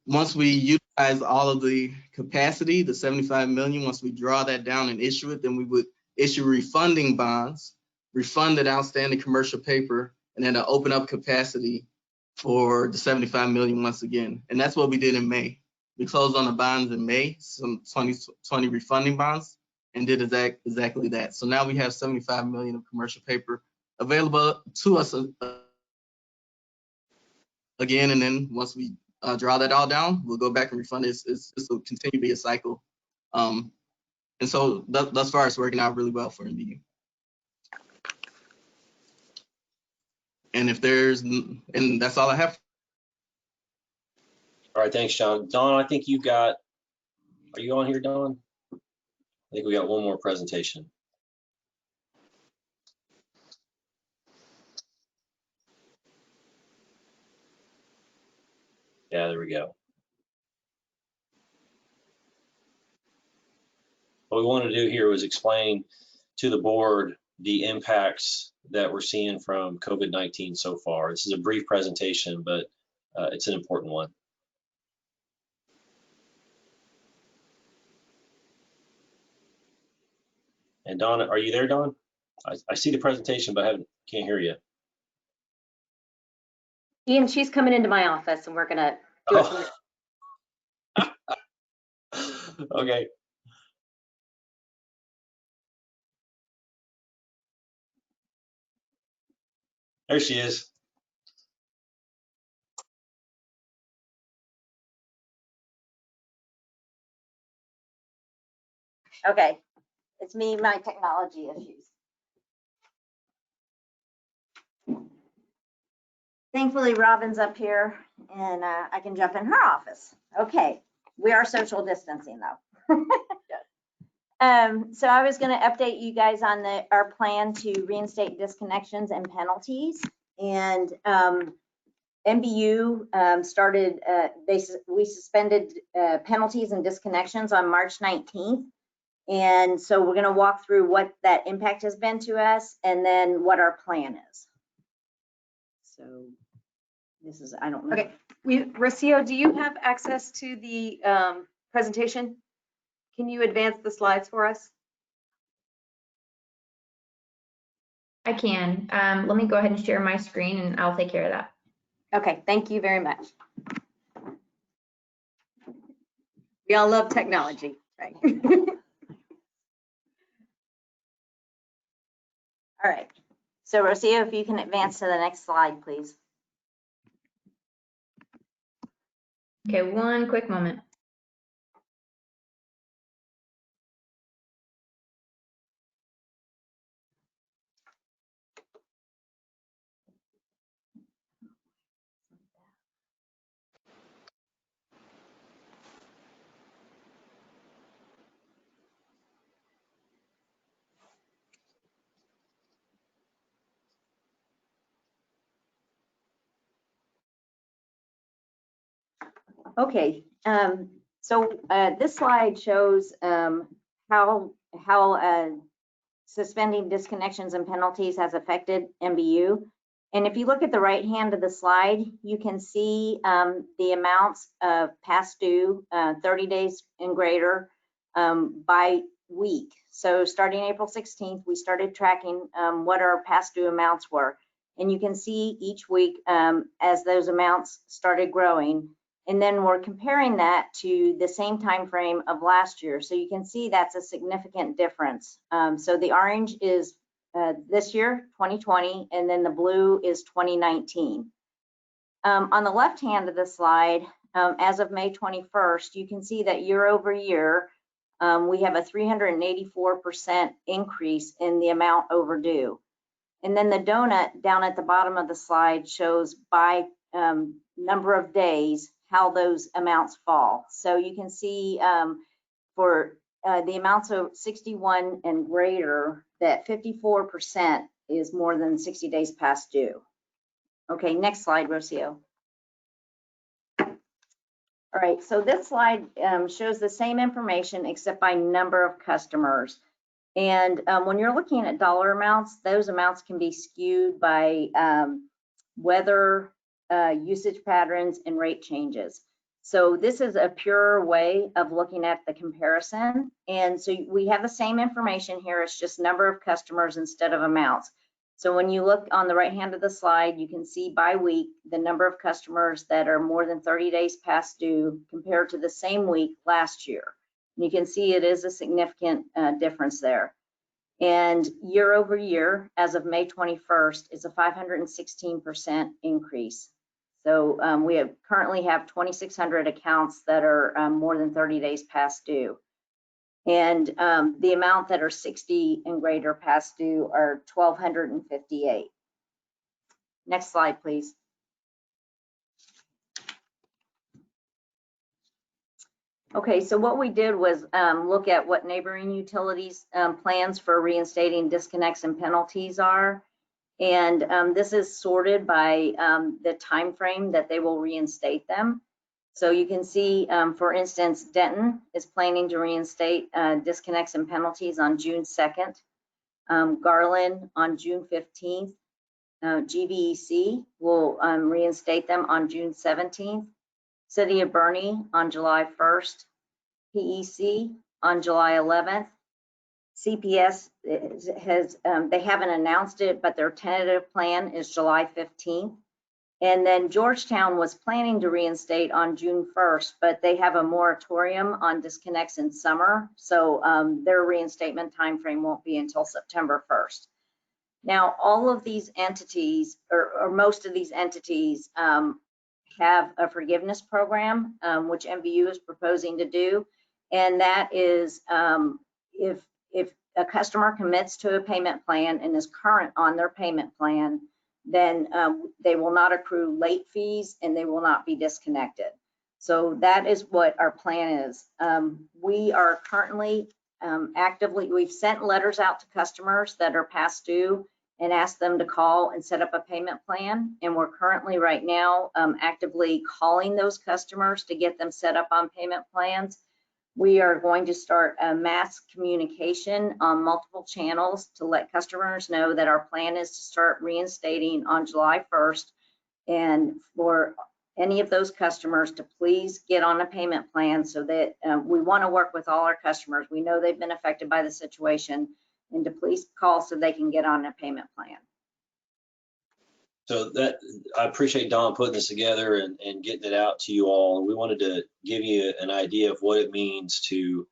once we utilize all of the capacity, the 75 million, once we draw that down and issue it, then we would issue refunding bonds, refund that outstanding commercial paper, and then open up capacity for the 75 million once again. And that's what we did in May. We closed on the bonds in May, some 2020 refunding bonds, and did exactly that. So now we have 75 million of commercial paper available to us again. And then once we draw that all down, we'll go back and refund it. This will continue to be a cycle. And so thus far, it's working out really well for NBU. And and that's all I have. All right, thanks, John. Don, I think are you on here, Don? I think we got one more presentation. Yeah, there we go. What we wanted to do here was explain to the board the impacts that we're seeing from COVID-19 so far. This is a brief presentation, but it's an important one. And Don, are you there, Don? I see the presentation, but I can't hear you. Ian, she's coming into my office, and we're gonna do it from Okay. There she is. Okay, it's me, my technology issues. Thankfully, Robin's up here and I can jump in her office. Okay, we are social distancing though. So I was going to update you guys on our plan to reinstate disconnections and penalties. And NBU started, we suspended penalties and disconnections on March 19th. And so we're going to walk through what that impact has been to us and then what our plan is. So this is, I don't know. Okay, Rocio, do you have access to the presentation? Can you advance the slides for us? I can. Let me go ahead and share my screen and I'll take care of that. Okay, thank you very much. We all love technology, right? All right. So Rocio, if you can advance to the next slide, please. Okay, one quick moment. Okay, so this slide shows how suspending disconnections and penalties has affected NBU. And if you look at the right hand of the slide, you can see the amounts of past due 30 days and greater by week. So starting April 16th, we started tracking what our past due amounts were. And you can see each week as those amounts started growing. And then we're comparing that to the same time frame of last year. So you can see that's a significant difference. So the orange is this year, 2020, and then the blue is 2019. On the left hand of the slide, as of May 21st, you can see that year over year, we have a 384% increase in the amount overdue. And then the donut down at the bottom of the slide shows by number of days how those amounts fall. So you can see for the amounts of 61 and greater that 54% is more than 60 days past due. Okay, next slide, Rocio. All right, so this slide shows the same information except by number of customers. And when you're looking at dollar amounts, those amounts can be skewed by weather, usage patterns, and rate changes. So this is a pure way of looking at the comparison. And so we have the same information here, it's just number of customers instead of amounts. So when you look on the right hand of the slide, you can see by week the number of customers that are more than 30 days past due compared to the same week last year. And you can see it is a significant difference there. And year over year, as of May 21st, is a 516% increase. So we currently have 2,600 accounts that are more than 30 days past due. And the amount that are 60 and greater past due are 1,258. Next slide, please. Okay, so what we did was look at what neighboring utilities plans for reinstating disconnects and penalties are. And this is sorted by the time frame that they will reinstate them. So you can see, for instance, Denton is planning to reinstate disconnects and penalties on June 2nd, Garland on June 15th, GVEC will reinstate them on June 17th, City of Bernie on July 1st, PEC on July 11th, CPS has, they haven't announced it, but their tentative plan is July 15th. And then Georgetown was planning to reinstate on June 1st, but they have a moratorium on disconnects in summer. So their reinstatement timeframe won't be until September 1st. Now, all of these entities, or most of these entities, have a forgiveness program, which NBU is proposing to do. And that is if a customer commits to a payment plan and is current on their payment plan, then they will not accrue late fees and they will not be disconnected. So that is what our plan is. We are currently actively, we've sent letters out to customers that are past due and asked them to call and set up a payment plan. And we're currently right now actively calling those customers to get them set up on payment plans. We are going to start a mass communication on multiple channels to let customers know that our plan is to start reinstating on July 1st. And for any of those customers to please get on a payment plan, so that we want to work with all our customers. We know they've been affected by the situation, and to please call so they can get on a payment plan. So that, I appreciate Dawn putting this together and getting it out to you all. We wanted to give you an idea of what it means to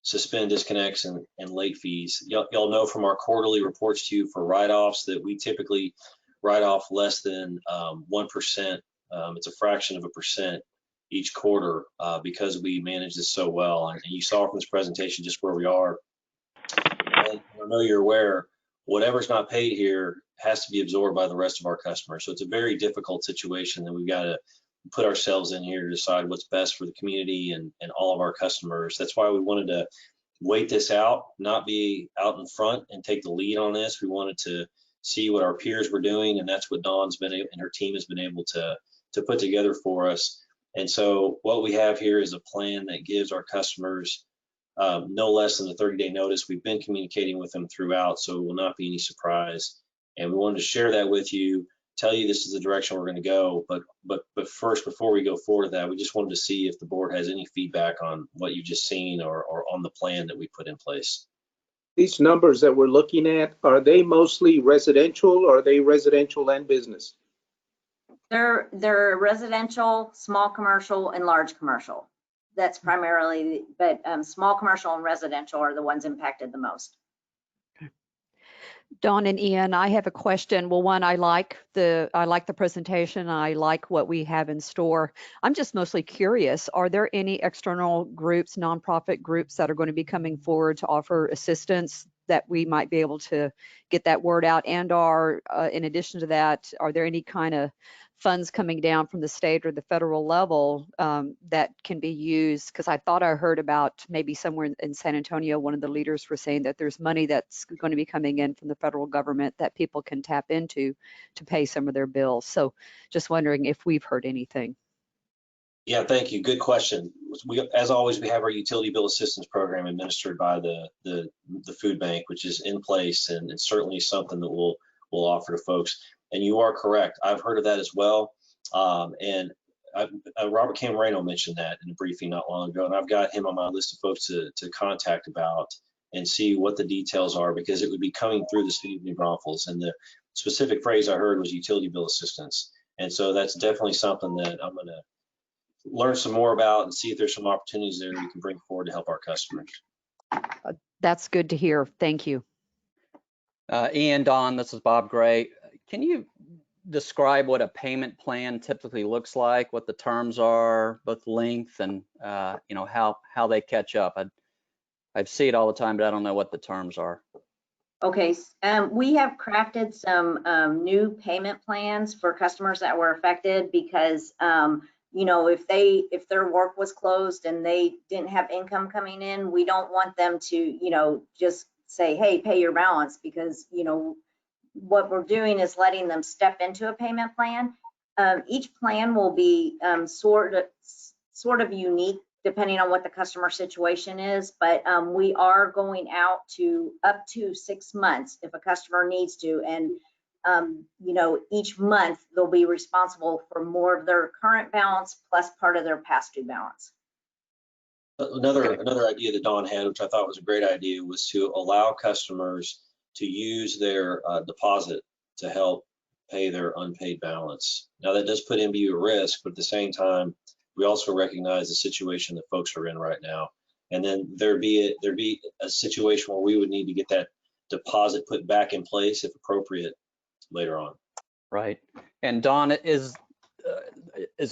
suspend disconnects and late fees. Y'all know from our quarterly reports to you for write-offs that we typically write off less than 1%. It's a fraction of a percent each quarter because we manage this so well. And you saw from this presentation just where we are. And I know you're aware, whatever's not paid here has to be absorbed by the rest of our customers. So it's a very difficult situation that we've got to put ourselves in here to decide what's best for the community and all of our customers. That's why we wanted to wait this out, not be out in front and take the lead on this. We wanted to see what our peers were doing, and that's what Dawn's been able, and her team has been able to put together for us. And so what we have here is a plan that gives our customers no less than a 30-day notice. We've been communicating with them throughout, so it will not be any surprise. And we wanted to share that with you, tell you this is the direction we're going to go. But first, before we go forward to that, we just wanted to see if the board has any feedback on what you've just seen or on the plan that we put in place. These numbers that we're looking at, are they mostly residential or are they residential and business? They're residential, small commercial, and large commercial. That's primarily, but small commercial and residential are the ones impacted the most. Dawn and Ian, I have a question. Well, one, I like the presentation. I like what we have in store. I'm just mostly curious, are there any external groups, nonprofit groups that are going to be coming forward to offer assistance that we might be able to get that word out? And in addition to that, are there any kind of funds coming down from the state or the federal level that can be used? Because I thought I heard about maybe somewhere in San Antonio, one of the leaders were saying that there's money that's going to be coming in from the federal government that people can tap into to pay some of their bills. So just wondering if we've heard anything. Yeah, thank you. Good question. As always, we have our utility bill assistance program administered by the food bank, which is in place, and it's certainly something that we'll offer to folks. And you are correct. I've heard of that as well. And Robert Camareno mentioned that in a briefing not long ago, and I've got him on my list of folks to contact about and see what the details are, because it would be coming through the city of New Braunfels. And the specific phrase I heard was utility bill assistance. And so that's definitely something that I'm going to learn some more about and see if there's some opportunities there we can bring forward to help our customers. That's good to hear. Thank you. Ian, Dawn, this is Bob Gray. Can you describe what a payment plan typically looks like, what the terms are, both length and how they catch up? I see it all the time, but I don't know what the terms are. Okay, we have crafted some new payment plans for customers that were affected because if their work was closed and they didn't have income coming in, we don't want them to just say, hey, pay your balance, because what we're doing is letting them step into a payment plan. Each plan will be sort of unique depending on what the customer situation is, but we are going out to up to 6 months if a customer needs to, and each month they'll be responsible for more of their current balance plus part of their past due balance. Another idea that Dawn had, which I thought was a great idea, was to allow customers to use their deposit to help pay their unpaid balance. Now that does put NBU at risk, but at the same time, we also recognize the situation that folks are in right now. And then there'd be a situation where we would need to get that deposit put back in place if appropriate later on. Right. And Dawn, is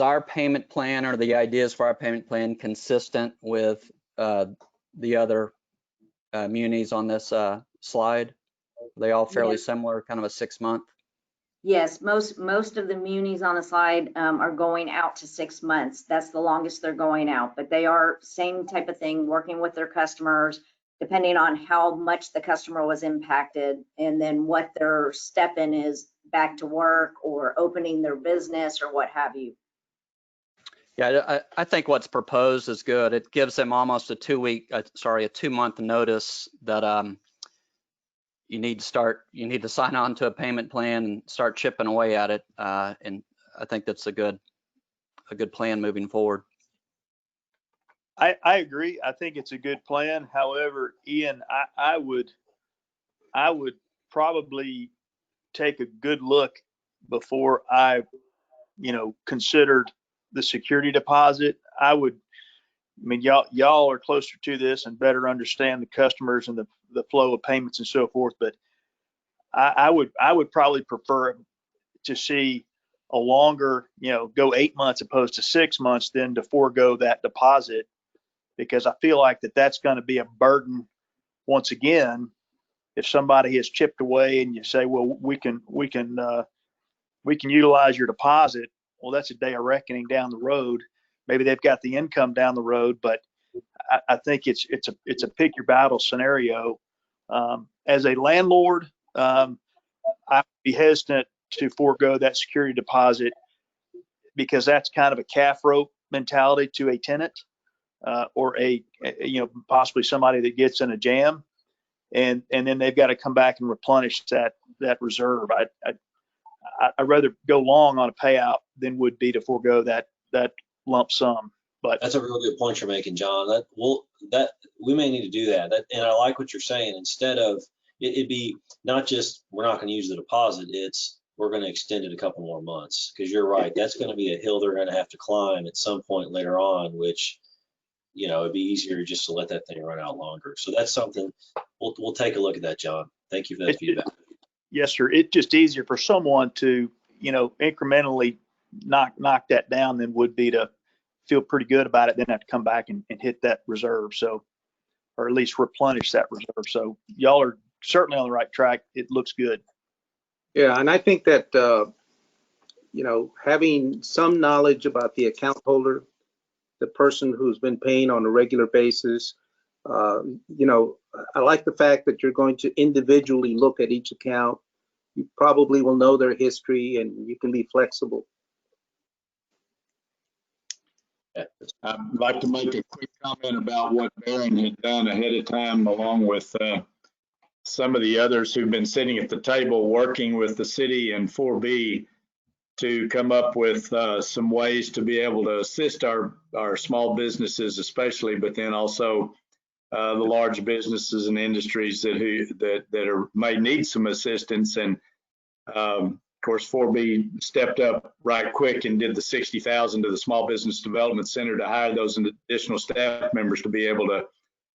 our payment plan or the ideas for our payment plan consistent with the other munis on this slide? Are they all fairly similar, kind of a 6 month? Yes, most of the munis on the slide are going out to 6 months. That's the longest they're going out, but they are same type of thing, working with their customers, depending on how much the customer was impacted, and then what their step in is back to work or opening their business or what have you. Yeah, I think what's proposed is good. It gives them almost a 2-month notice that you need to sign on to a payment plan and start chipping away at it. And I think that's a good plan moving forward. I agree. I think it's a good plan. However, Ian, I would probably take a good look before I, considered the security deposit. I mean, y'all are closer to this and better understand the customers and the flow of payments and so forth. But I would probably prefer to see a longer, go 8 months opposed to 6 months than to forego that deposit, because I feel like that's going to be a burden once again. If somebody has chipped away and you say, well, we can utilize your deposit, well, that's a day of reckoning down the road. Maybe they've got the income down the road, but I think it's a pick your battle scenario. As a landlord, I would be hesitant to forego that security deposit, because that's kind of a calf rope mentality to a tenant, or possibly somebody that gets in a jam, and then they've got to come back and replenish that reserve. I'd rather go long on a payout than would be to forego that lump sum. But that's a real good point you're making, John. That we may need to do that. And I like what you're saying. Instead of it'd be not just we're not going to use the deposit, it's we're going to extend it a couple more months, because you're right. That's going to be a hill they're going to have to climb at some point later on, which, it'd be easier just to let that thing run out longer. So that's something we'll take a look at that, John. Thank you for that feedback. Yes, sir. It's just easier for someone to, incrementally knock that down than would be to feel pretty good about it, then have to come back and hit that reserve. So, or at least replenish that reserve. So y'all are certainly on the right track. It looks good. Yeah, and I think that, having some knowledge about the account holder, the person who's been paying on a regular basis, I like the fact that you're going to individually look at each account. You probably will know their history and you can be flexible. I'd like to make a quick comment about what Baron had done ahead of time, along with some of the others who've been sitting at the table working with the city and 4B to come up with some ways to be able to assist our small businesses, especially, but then also the large businesses and industries that may need some assistance. And of course, 4B stepped up right quick and did the $60,000 to the Small Business Development Center to hire those additional staff members to be able to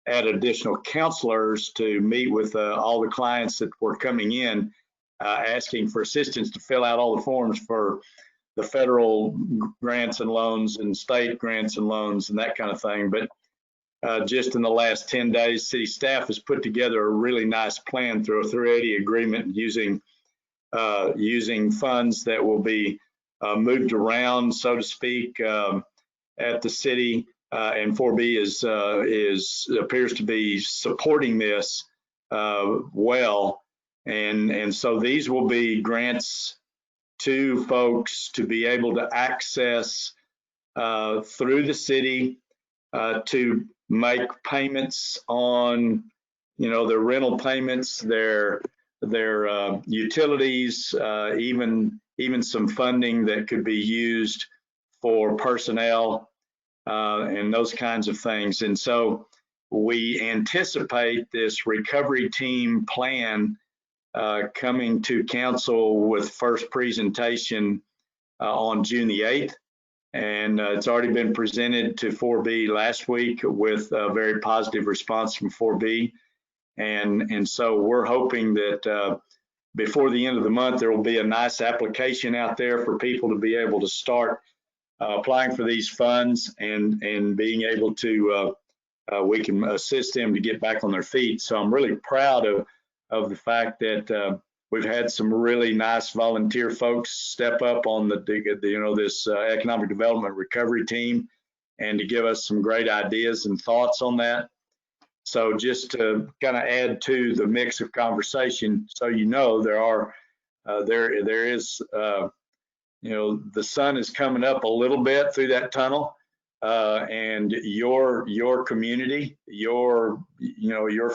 add additional counselors to meet with all the clients that were coming in, asking for assistance to fill out all the forms for the federal grants and loans and state grants and loans and that kind of thing. But just in the last 10 days, city staff has put together a really nice plan through a 380 agreement using funds that will be moved around, so to speak, at the city. And 4B appears to be supporting this well. And so these will be grants to folks to be able to access through the city to make payments on, their rental payments, their utilities, even some funding that could be used for personnel and those kinds of things. And so we anticipate this recovery team plan coming to council with first presentation on June the 8th. And it's already been presented to 4B last week with a very positive response from 4B. And so we're hoping that before the end of the month, there will be a nice application out there for people to be able to start applying for these funds and being able to, we can assist them to get back on their feet. So I'm really proud of the fact that We've had some really nice volunteer folks step up on this economic development recovery team and to give us some great ideas and thoughts on that. So just to kind of add to the mix of conversation, so there is the sun is coming up a little bit through that tunnel, and your community, your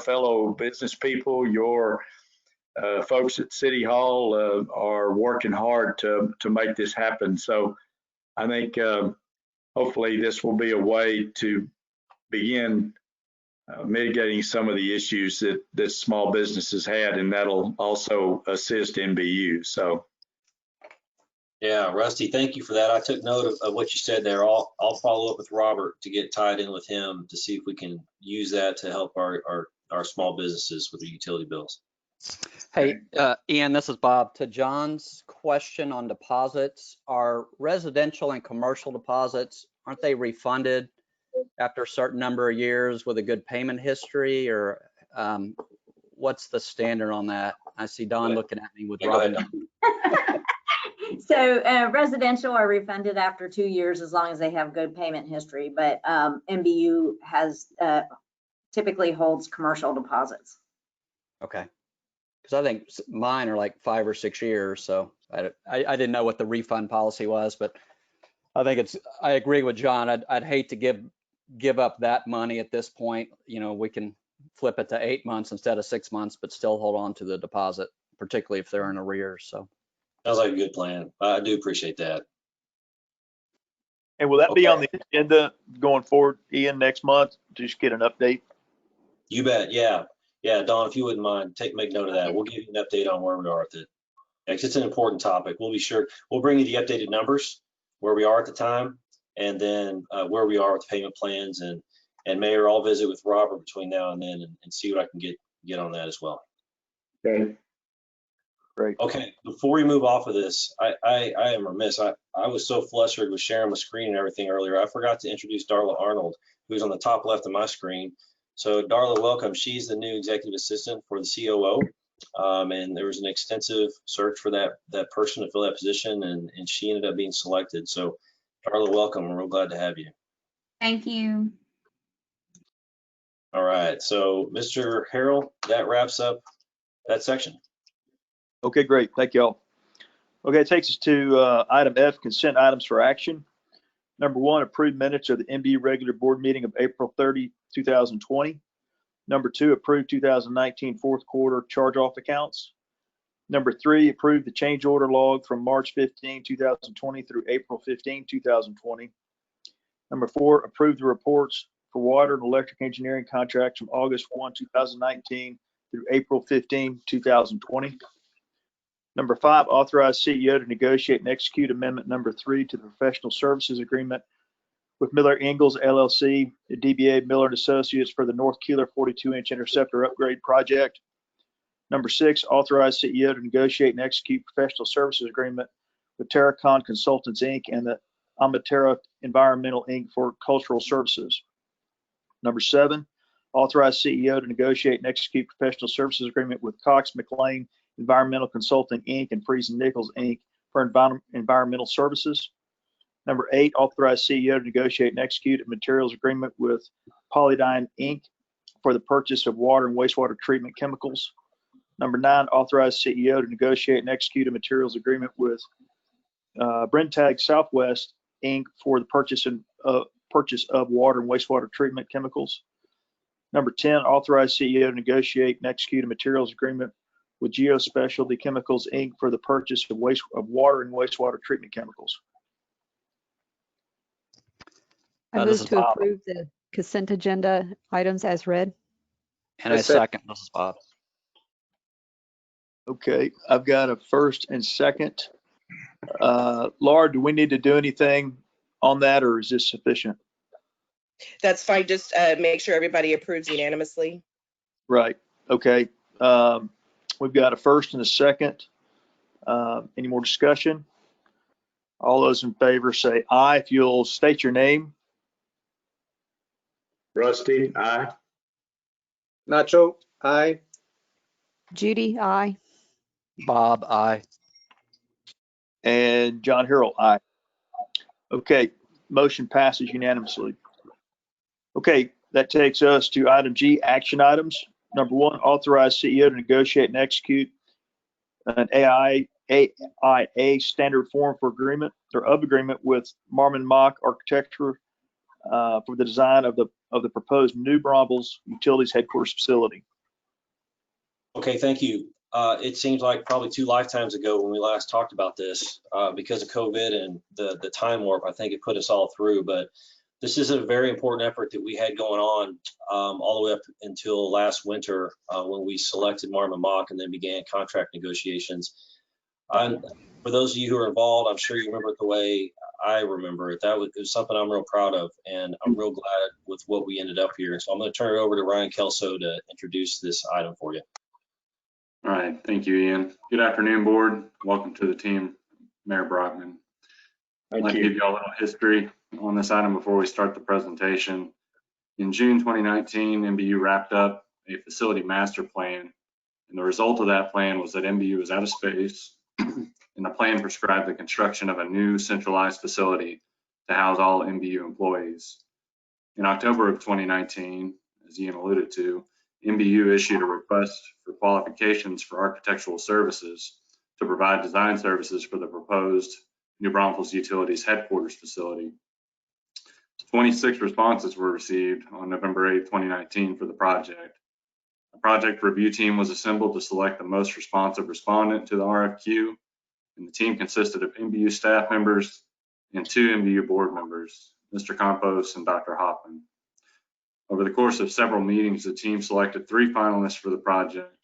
fellow business people, your folks at City Hall are working hard to make this happen. So I think hopefully this will be a way to begin mitigating some of the issues that small businesses had, and that'll also assist NBU. So. Yeah, Rusty, thank you for that. I took note of what you said there. I'll follow up with Robert to get tied in with him to see if we can use that to help our small businesses with their utility bills. Hey, Ian, this is Bob. To John's question on deposits, are residential and commercial deposits, aren't they refunded after a certain number of years with a good payment history, or what's the standard on that? I see Don looking at me with Robin. So residential are refunded after 2 years as long as they have good payment history, but NBU has typically holds commercial deposits. Okay. Because I think mine are like 5 or 6 years, so I didn't know what the refund policy was, but I think I agree with John. I'd hate to give up that money at this point. We can flip it to 8 months instead of 6 months, but still hold on to the deposit, particularly if they're in arrears. So sounds like a good plan. I do appreciate that. And will that be on the agenda going forward, Ian, next month, to just get an update? You bet. Yeah. Don, if you wouldn't mind, make note of that. We'll give you an update on where we are with it. Because it's an important topic. We'll bring you the updated numbers, where we are at the time, and then where we are with the payment plans, and Mayor, I'll visit with Robert between now and then and see what I can get on that as well. Okay. Great. Okay, before we move off of this, I am remiss. I was so flustered with sharing my screen and everything earlier. I forgot to introduce Darla Arnold, who's on the top left of my screen. So Darla, welcome. She's the new executive assistant for the COO. And there was an extensive search for that person to fill that position, and she ended up being selected. So Darla, welcome. We're real glad to have you. Thank you. All right, so Mr. Harrell, that wraps up that section. Okay, great. Thank you all. Okay, it takes us to item F, consent items for action. Number 1, approved minutes of the NBU regular board meeting of April 30, 2020. Number 2, approved 2019 fourth quarter charge-off accounts. Number 3, approved the change order log from March 15, 2020 through April 15, 2020. Number 4, approved the reports for water and electric engineering contracts from August 1, 2019 through April 15, 2020. Number 5, authorize CEO to negotiate and execute amendment number 3 to the professional services agreement with Miller Ingalls LLC, the DBA Miller & Associates for the North Keeler 42-inch interceptor upgrade project. Number 6, authorize CEO to negotiate and execute professional services agreement with Terracon Consultants, Inc. and the Amatera Environmental, Inc. for cultural services. Number 7, authorize CEO to negotiate and execute professional services agreement with Cox McLean Environmental Consulting, Inc. and Freese & Nichols, Inc. for environmental services. Number 8, authorize CEO to negotiate and execute a materials agreement with Polydyne, Inc. for the purchase of water and wastewater treatment chemicals. Number 9, authorize CEO to negotiate and execute a materials agreement with Brentag Southwest, Inc. for the purchase of water and wastewater treatment chemicals. Number 10, authorize CEO to negotiate and execute a materials agreement with Geospecialty Chemicals, Inc. for the purchase of water and wastewater treatment chemicals. I move to approve the consent agenda items as read. And I second. This is Bob. Okay, I've got a first and second. Laura, do we need to do anything on that, or is this sufficient? That's fine. Just make sure everybody approves unanimously. Right. Okay. We've got a first and a second. Any more discussion? All those in favor say aye. If you'll state your name. Rusty, aye. Nacho, aye. Judy, aye. Bob, aye. And John Harrell, aye. Okay, motion passes unanimously. Okay, that takes us to item G, action items. Number 1, authorize CEO to negotiate and execute an AIA standard form for agreement or of agreement with Marmon Mock Architecture for the design of the proposed New Braunfels Utilities Headquarters facility. Okay, thank you. It seems like probably 2 lifetimes ago when we last talked about this, because of COVID and the time warp, I think it put us all through. But this is a very important effort that we had going on all the way up until last winter when we selected Marmon Mock and then began contract negotiations. For those of you who are involved, I'm sure you remember it the way I remember it. It was something I'm real proud of, and I'm real glad with what we ended up here. So I'm going to turn it over to Ryan Kelso to introduce this item for you. All right, thank you, Ian. Good afternoon, board. Welcome to the team, Mayor Brockman. I'd like to give you all a little history on this item before we start the presentation. In June 2019, NBU wrapped up a facility master plan, and the result of that plan was that NBU was out of space, and the plan prescribed the construction of a new centralized facility to house all NBU employees. In October of 2019, as Ian alluded to, NBU issued a request for qualifications for architectural services to provide design services for the proposed New Braunfels Utilities Headquarters facility. 26 responses were received on November 8, 2019 for the project. A project review team was assembled to select the most responsive respondent to the RFQ, and the team consisted of NBU staff members and 2 NBU board members, Mr. Campos and Dr. Hoffman. Over the course of several meetings, the team selected 3 finalists for the project.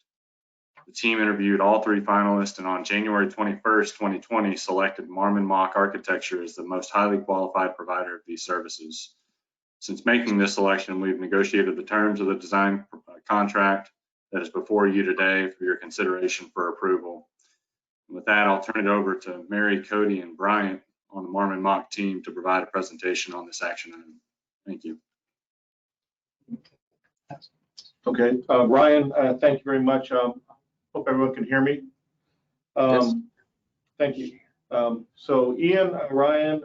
The team interviewed all 3 finalists, and on January 21st, 2020, selected Marmon Mock Architecture as the most highly qualified provider of these services. Since making this selection, we've negotiated the terms of the design contract that is before you today for your consideration for approval. And with that, I'll turn it over to Mary, Cody, and Bryant on the Marmon Mock team to provide a presentation on this action item. Thank you. Okay, Ryan, thank you very much. Hope everyone can hear me. Yes. Thank you. So Ian, Ryan,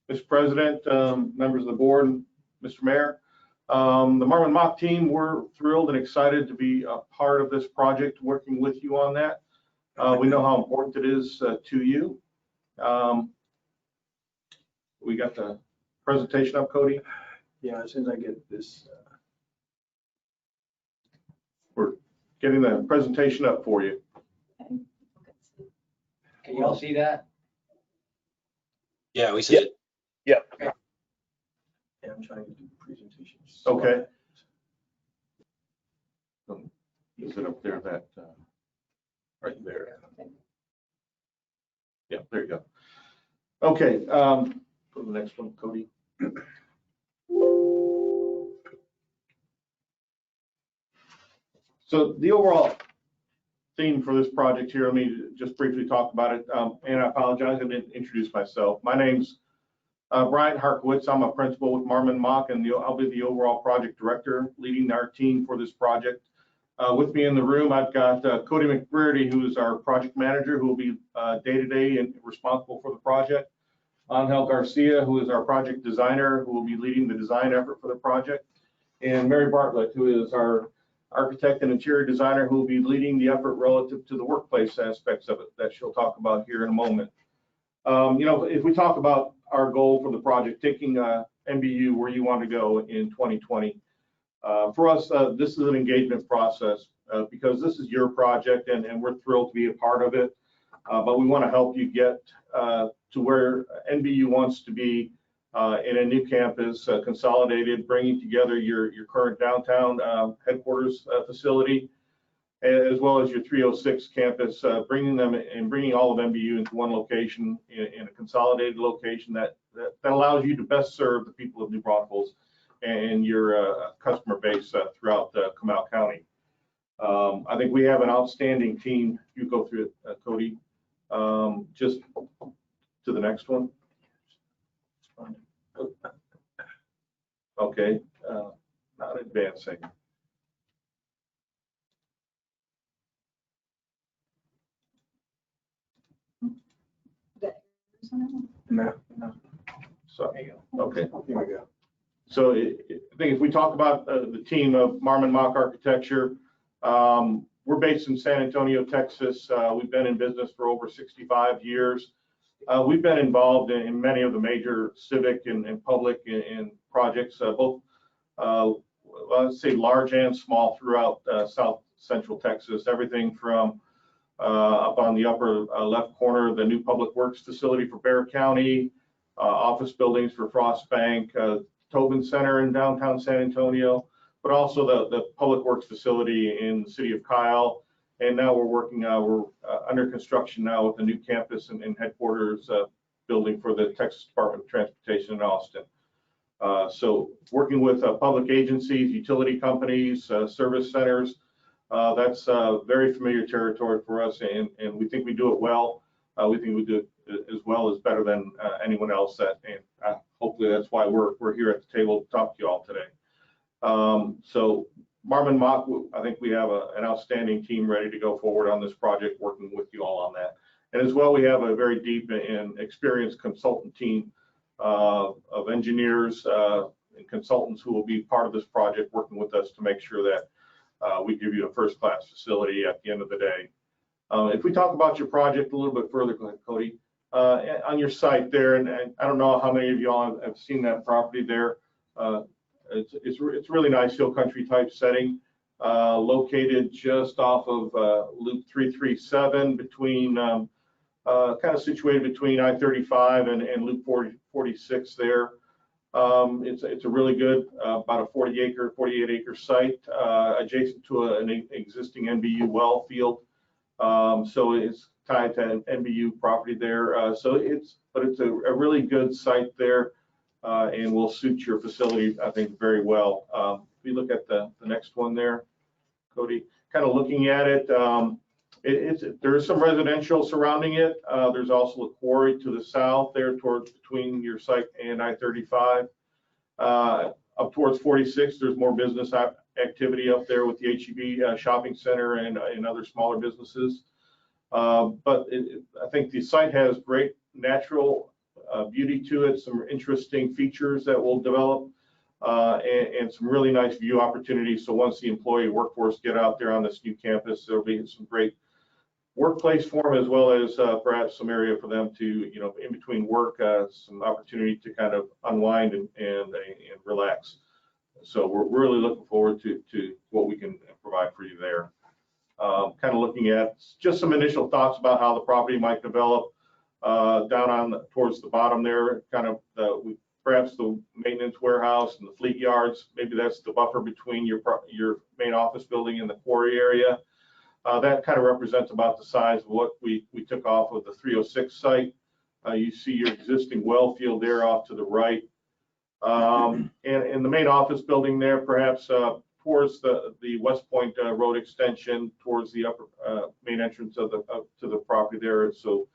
Mr. President, members of the board, Mr. Mayor, the Marmon Mock team, we're thrilled and excited to be a part of this project, working with you on that. We know how important it is to you. We got the presentation up, Cody? Yeah, as soon as I get this. We're getting the presentation up for you. Can you all see that? Yeah, we see it. Yep. Yeah, I'm trying to do the presentation. Okay. Is it up there, that, right there? Yeah, there you go. Okay, go to the next one, Cody. So the overall theme for this project here, let me just briefly talk about it, and I apologize, I didn't introduce myself. My name's Brian Harkowitz. I'm a principal with Marmon Mock, and I'll be the overall project director leading our team for this project. With me in the room, I've got Cody McBrearty, who is our project manager, who will be day-to-day and responsible for the project. Angel Garcia, who is our project designer, who will be leading the design effort for the project. And Mary Bartlett, who is our architect and interior designer, who will be leading the effort relative to the workplace aspects of it that she'll talk about here in a moment. You know, if we talk about our goal for the project, taking NBU where you want to go in 2020, for us, this is an engagement process because this is your project, and we're thrilled to be a part of it. But we want to help you get to where NBU wants to be in a new campus, consolidated, bringing together your current downtown headquarters facility, as well as your 306 campus, bringing them and bringing all of NBU into one location in a consolidated location that allows you to best serve the people of New Braunfels and your customer base throughout Comal County. I think we have an outstanding team. You go through it, Cody. Just to the next one. Okay, not advancing. No. So, okay. Here we go. So I think if we talk about the team of Marmon Mock Architecture, we're based in San Antonio, Texas. We've been in business for over 65 years. We've been involved in many of the major civic and public and projects, both let's say large and small throughout South Central Texas. Everything from up on the upper left corner, the new public works facility for Bexar County, office buildings for Frost Bank, Tobin Center in downtown San Antonio, but also the public works facility in the city of Kyle. And now we're working, we're under construction now with a new campus and headquarters building for the Texas Department of Transportation in Austin. So working with public agencies, utility companies, service centers, that's very familiar territory for us, and we think we do it well. We think we do it as well as better than anyone else. And hopefully that's why we're here at the table to talk to you all today. So Marmon Mock, I think we have an outstanding team ready to go forward on this project, working with you all on that. And as well, we have a very deep and experienced consultant team of engineers and consultants who will be part of this project, working with us to make sure that we give you a first-class facility at the end of the day. If we talk about your project a little bit further, Cody, on your site there, and I don't know how many of y'all have seen that property there. It's really nice hill country type setting, located just off of Loop 337, between kind of situated between I-35 and Loop 46 there. It's a really good, about a 48 acre site, adjacent to an existing NBU well field. So it's tied to an NBU property there. But it's a really good site there, and will suit your facility, I think, very well. If we look at the next one there, Cody, kind of looking at it, there is some residential surrounding it. There's also a quarry to the south there, towards between your site and I-35. Up towards 46, there's more business activity up there with the HEB shopping center and other smaller businesses. But I think the site has great natural beauty to it, some interesting features that will develop, and some really nice view opportunities. So once the employee workforce get out there on this new campus, there'll be some great workplace for them, as well as perhaps some area for them to, in between work, some opportunity to kind of unwind and relax. So we're really looking forward to what we can provide for you there. Kind of looking at just some initial thoughts about how the property might develop. Down on towards the bottom there, kind of perhaps the maintenance warehouse and the fleet yards. Maybe that's the buffer between your main office building and the quarry area. That kind of represents about the size of what we took off of the 306 site. You see your existing well field there off to the right. And in the main office building there, perhaps towards the West Point Road extension, towards the upper main entrance to the property there. So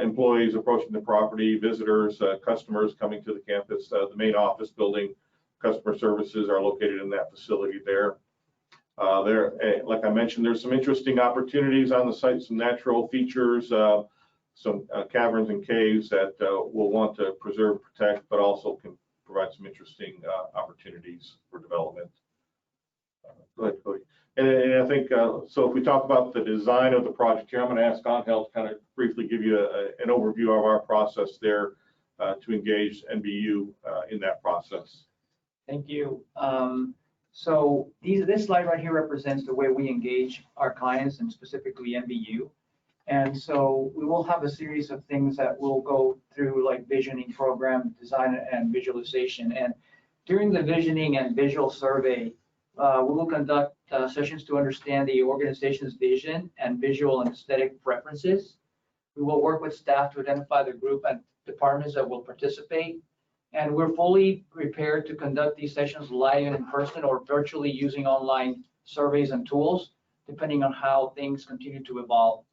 employees approaching the property, visitors, customers coming to the campus, the main office building, customer services are located in that facility there. Like I mentioned, there's some interesting opportunities on the site, some natural features, some caverns and caves that we'll want to preserve, protect, but also can provide some interesting opportunities for development. Go ahead, Cody. And I think, so if we talk about the design of the project here, I'm going to ask Angel to kind of briefly give you an overview of our process there to engage NBU in that process. Thank you. So this slide right here represents the way we engage our clients, and specifically NBU. And so we will have a series of things that we'll go through, like visioning, program design, and visualization. And during the visioning and visual survey, we will conduct sessions to understand the organization's vision and visual and aesthetic preferences. We will work with staff to identify the group and departments that will participate. And we're fully prepared to conduct these sessions live and in person, or virtually using online surveys and tools, depending on how things continue to evolve.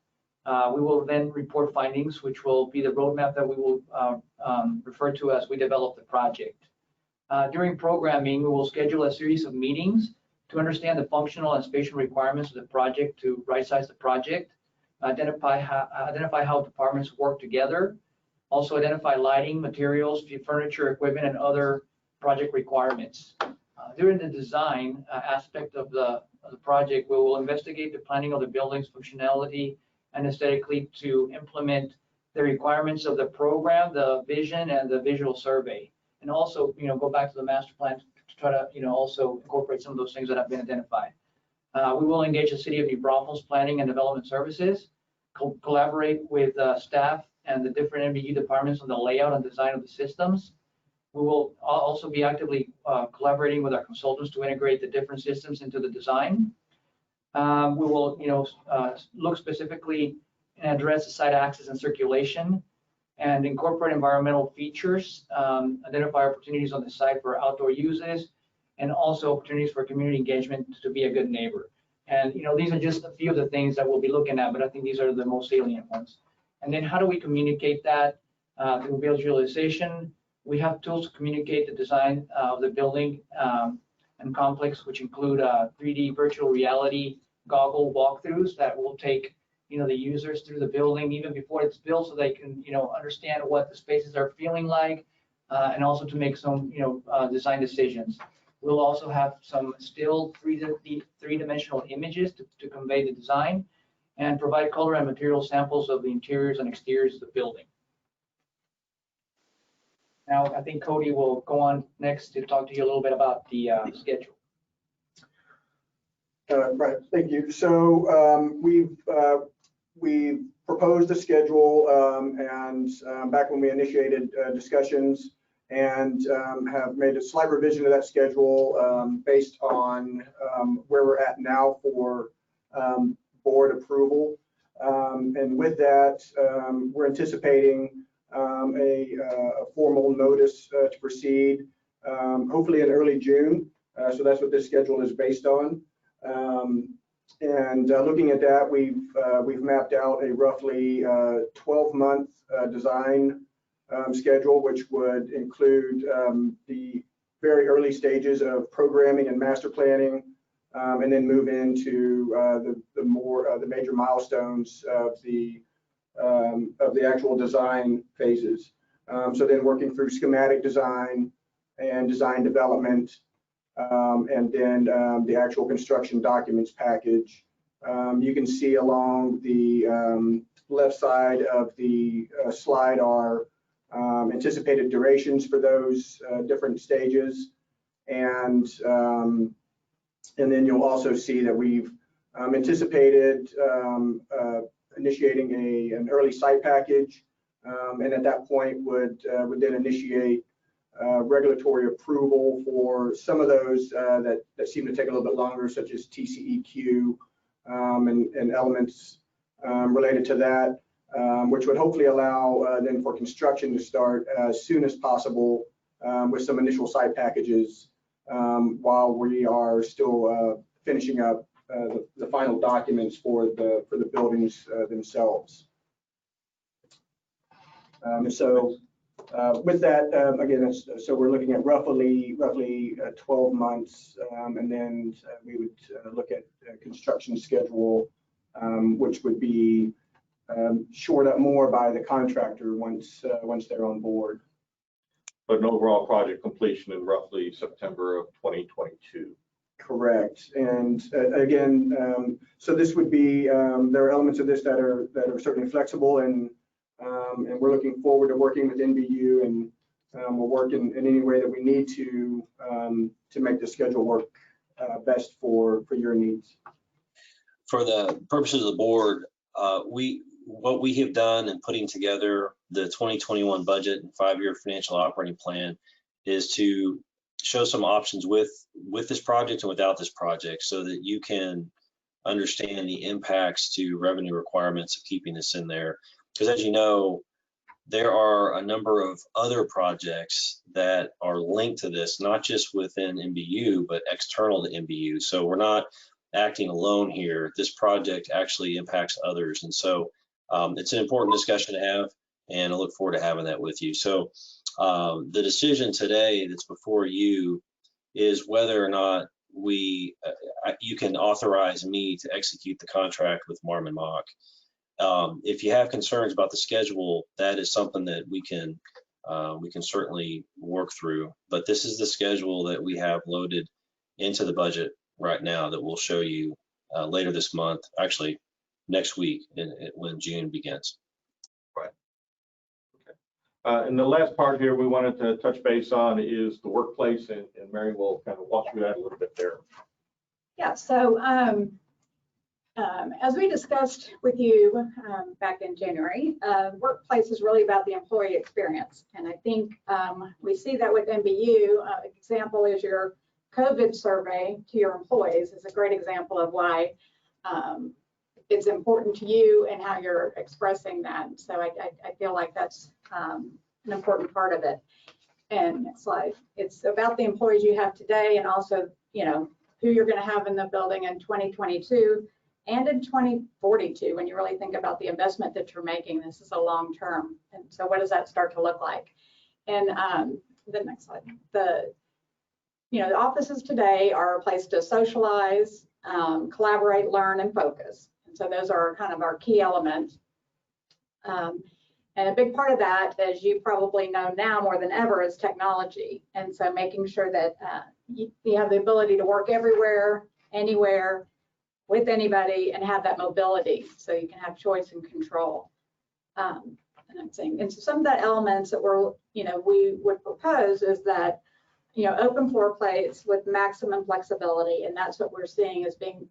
We will then report findings, which will be the roadmap that we will refer to as we develop the project. During programming, we will schedule a series of meetings to understand the functional and spatial requirements of the project, to right-size the project, identify how departments work together, Also identify lighting, materials, furniture, equipment, and other project requirements. During the design aspect of the project, we will investigate the planning of the building's functionality and aesthetically to implement the requirements of the program, the vision, and the visual survey. And also, go back to the master plan to try to, also incorporate some of those things that have been identified. We will engage the City of New Braunfels Planning and Development Services, collaborate with staff and the different NBU departments on the layout and design of the systems. We will also be actively collaborating with our consultants to integrate the different systems into the design. We will, look specifically and address the site access and circulation and incorporate environmental features, identify opportunities on the site for outdoor uses, and also opportunities for community engagement to be a good neighbor. And, these are just a few of the things that we'll be looking at, but I think these are the most salient ones. And then how do we communicate that through visualization? We have tools to communicate the design of the building and complex, which include 3D virtual reality goggle walkthroughs that will take the users through the building even before it's built, so they can understand what the spaces are feeling like, and also to make some design decisions. We'll also have some still three-dimensional images to convey the design, and provide color and material samples of the interiors and exteriors of the building. Now, I think Cody will go on next to talk to you a little bit about the schedule. Right, thank you. So we've proposed a schedule and back when we initiated discussions, and have made a slight revision to that schedule based on where we're at now for board approval. And with that, we're anticipating a formal notice to proceed, hopefully in early June. So that's what this schedule is based on. And looking at that, we've mapped out a roughly 12-month design schedule, which would include the very early stages of programming and master planning, and then move into the major milestones of the actual design phases. So then working through schematic design and design development, and then the actual construction documents package. You can see along the left side of the slide are anticipated durations for those different stages, and then you'll also see that we've anticipated initiating an early site package, and at that point would then initiate regulatory approval for some of those that seem to take a little bit longer, such as TCEQ and elements related to that, which would hopefully allow then for construction to start as soon as possible with some initial site packages while we are still finishing up the final documents for the buildings themselves. So with that, again, so we're looking at roughly 12 months, and then we would look at a construction schedule, which would be shored up more by the contractor once they're on board. But an overall project completion in roughly September of 2022. Correct. And again, so this would be there are elements of this that are certainly flexible, and we're looking forward to working with NBU, and we'll work in any way that we need to make the schedule work best for your needs. For the purposes of the board, what we have done in putting together the 2021 budget and 5-year financial operating plan is to show some options with this project and without this project, so that you can understand the impacts to revenue requirements of keeping this in there. Because as you know, there are a number of other projects that are linked to this, not just within NBU, but external to NBU. So we're not acting alone here. This project actually impacts others. And so it's an important discussion to have, and I look forward to having that with you. So the decision today that's before you is whether or not you can authorize me to execute the contract with Marmon Mock. If you have concerns about the schedule, that is something that we can certainly work through. But this is the schedule that we have loaded into the budget right now that we'll show you later this month, actually next week when June begins. Right. Okay. And the last part here we wanted to touch base on is the workplace, and Mary will kind of walk through that a little bit there. Yeah, so as we discussed with you back in January, workplace is really about the employee experience. And I think we see that with NBU. Example is your COVID survey to your employees is a great example of why it's important to you and how you're expressing that. So I feel like that's an important part of it. And next slide. It's about the employees you have today, and also, you know, who you're going to have in the building in 2022 and in 2042. When you really think about the investment that you're making, this is a long term. And so what does that start to look like? And the next slide. The offices today are a place to socialize, collaborate, learn, and focus. And so those are kind of our key elements. And a big part of that, as you probably know now more than ever, is technology. And so making sure that you have the ability to work everywhere, anywhere, with anybody, and have that mobility so you can have choice and control. And I'm saying, and so some of the elements that we would propose is that, open floor plates with maximum flexibility. And that's what we're seeing as being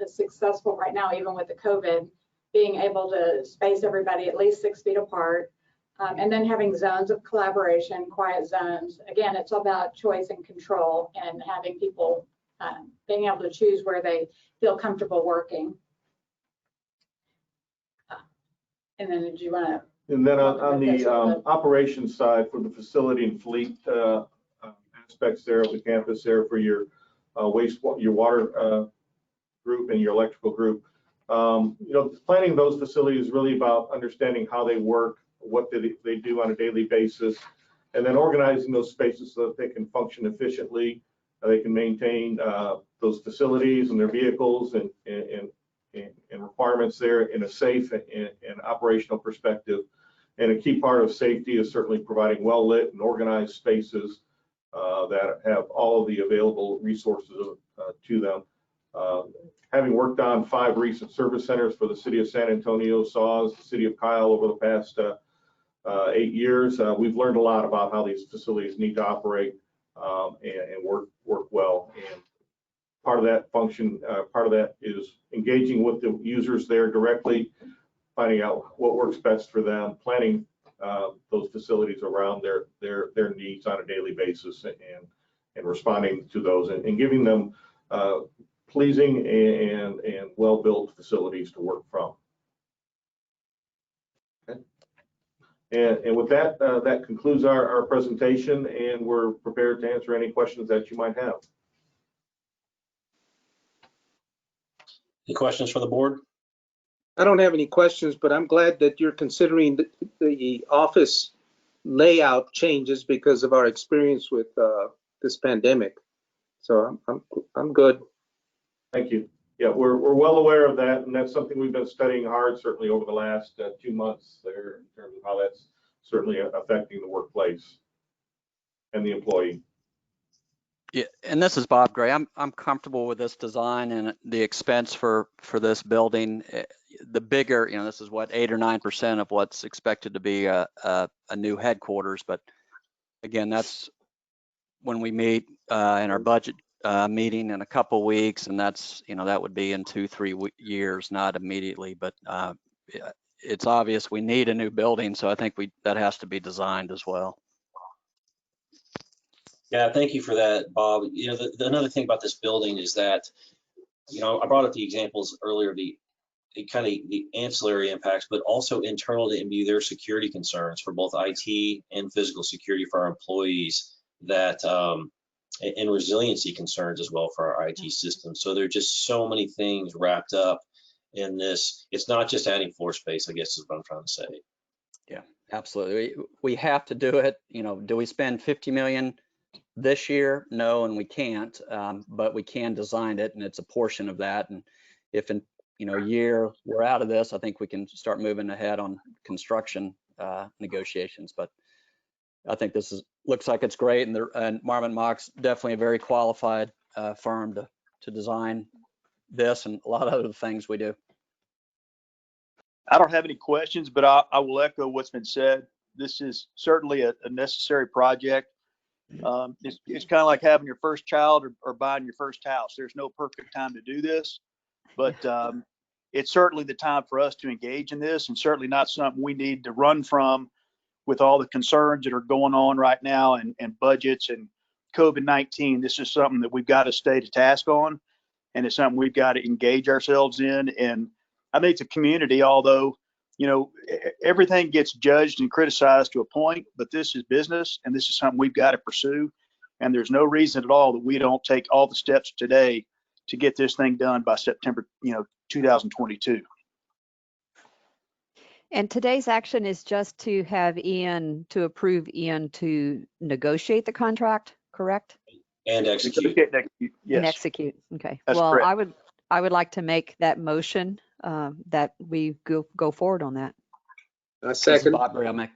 successful right now, even with the COVID, being able to space everybody at least 6 feet apart. And then having zones of collaboration, quiet zones. Again, it's about choice and control, and having people being able to choose where they feel comfortable working. And then did you want to? And then on the operations side, for the facility and fleet aspects there of the campus there for your your water group and your electrical group, planning those facilities is really about understanding how they work, what they do on a daily basis, and then organizing those spaces so that they can function efficiently. They can maintain those facilities and their vehicles and requirements there in a safe and operational perspective. And a key part of safety is certainly providing well-lit and organized spaces that have all of the available resources to them. Having worked on 5 recent service centers for the city of San Antonio, SAWS, the city of Kyle over the past 8 years, we've learned a lot about how these facilities need to operate and work well. And part of that is engaging with the users there directly, finding out what works best for them, planning those facilities around their needs on a daily basis, and responding to those, and giving them pleasing and well-built facilities to work from. Okay. And with that, that concludes our presentation, and we're prepared to answer any questions that you might have. Any questions for the board? I don't have any questions, but I'm glad that you're considering the office layout changes because of our experience with this pandemic. So I'm good. Thank you. Yeah, we're well aware of that, and that's something we've been studying hard, certainly over the last 2 months there, in terms of how that's certainly affecting the workplace and the employee. Yeah, and this is Bob Gray. I'm comfortable with this design and the expense for this building. The bigger, this is what 8 or 9% of what's expected to be a new headquarters. But again, that's when we meet in our budget meeting in a couple weeks, and that's that would be in 2-3 years, not immediately. But it's obvious we need a new building, so I think that has to be designed as well. Yeah, thank you for that, Bob. Another thing about this building is that, I brought up the examples earlier, the ancillary impacts, but also internal to NBU, there are security concerns for both IT and physical security for our employees, and resiliency concerns as well for our IT system. So there are just so many things wrapped up in this. It's not just adding floor space, I guess is what I'm trying to say. Yeah, absolutely. We have to do it. Do we spend $50 million this year? No, and we can't, but we can design it, and it's a portion of that. And if in year we're out of this, I think we can start moving ahead on construction negotiations. But I think this looks like it's great, and Marmon Mock's definitely a very qualified firm to design this and a lot of other things we do. I don't have any questions, but I will echo what's been said. This is certainly a necessary project. It's kind of like having your first child or buying your first house. There's no perfect time to do this, but it's certainly the time for us to engage in this, and certainly not something we need to run from with all the concerns that are going on right now and budgets and COVID-19. This is something that we've got to stay to task on, and it's something we've got to engage ourselves in. And I think it's a community, although, everything gets judged and criticized to a point, but this is business, and this is something we've got to pursue. And there's no reason at all that we don't take all the steps today to get this thing done by September, 2022. And today's action is just to have approve Ian to negotiate the contract, correct? And execute. Yes. And execute. Okay. That's well, correct. I would like to make that motion that we go forward on that. Second. Bob Gray, I'll make.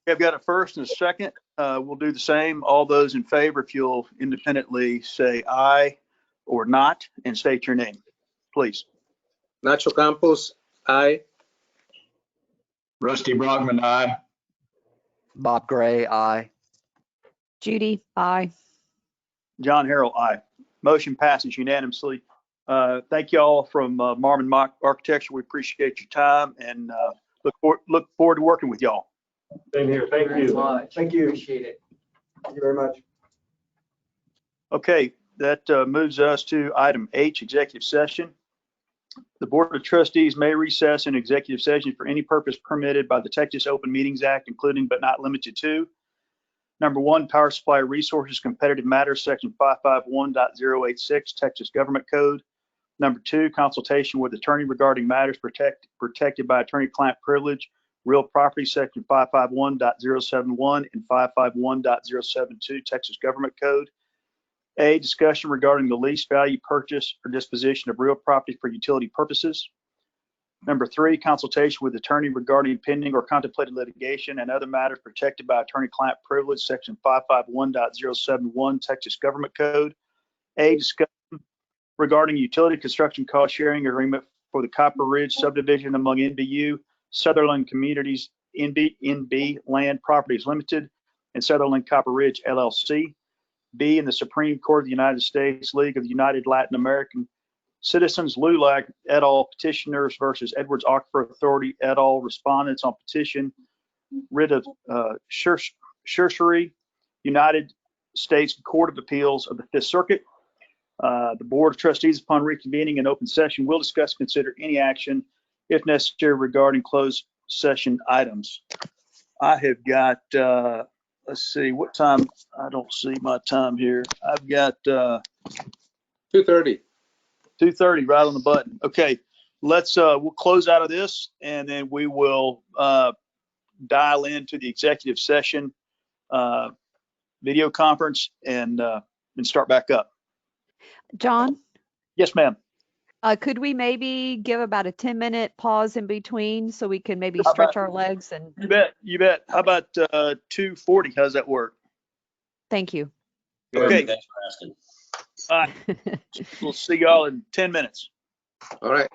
I've got a first and a second. We'll do the same. All those in favor, if you'll independently say aye or not and state your name, please. Nacho Campos, aye. Rusty Brockman, aye. Bob Gray, aye. Judy, aye. John Harrell, aye. Motion passes unanimously. Thank you all from Marmon Mock Architecture. We appreciate your time and look forward to working with y'all. Same here. Thank you. Thank you. Appreciate it. Thank you very much. Okay, that moves us to item H, executive session. The Board of Trustees may recess in executive session for any purpose permitted by the Texas Open Meetings Act, including but not limited to: number one, power supply resources, competitive matters, section 551.086 Texas Government Code. Number two, consultation with attorney regarding matters protected by attorney-client privilege, real property, section 551.071 and 551.072 Texas Government Code. A, discussion regarding the lease, value, purchase, or disposition of real property for utility purposes. Number three, consultation with attorney regarding pending or contemplated litigation and other matters protected by attorney-client privilege, section 551.071 Texas Government Code. A, discussion regarding utility construction cost sharing agreement for the Copper Ridge subdivision among NBU, Sutherland Communities, NB Land Properties Limited, and Sutherland Copper Ridge LLC. B, in the Supreme Court of the United States, League of the United Latin American Citizens, LULAC et al. Petitioners versus Edwards Aquifer Authority et al. Respondents on petition, writ of certiorari, United States Court of Appeals of the Fifth Circuit. The Board of Trustees, upon reconvening in open session, will discuss and consider any action, if necessary, regarding closed session items. I have got, let's see, what time? I don't see my time here. I've got 2:30. 2:30 right on the button. Okay, we'll close out of this, and then we will dial into the executive session video conference and start back up. John, Yes, ma'am. could we maybe give about a 10-minute pause in between so we can maybe stretch our legs? And You bet. How about 2:40? How's that work? thank you. Okay. Thanks for asking. All right. We'll see y'all in 10 minutes. All right.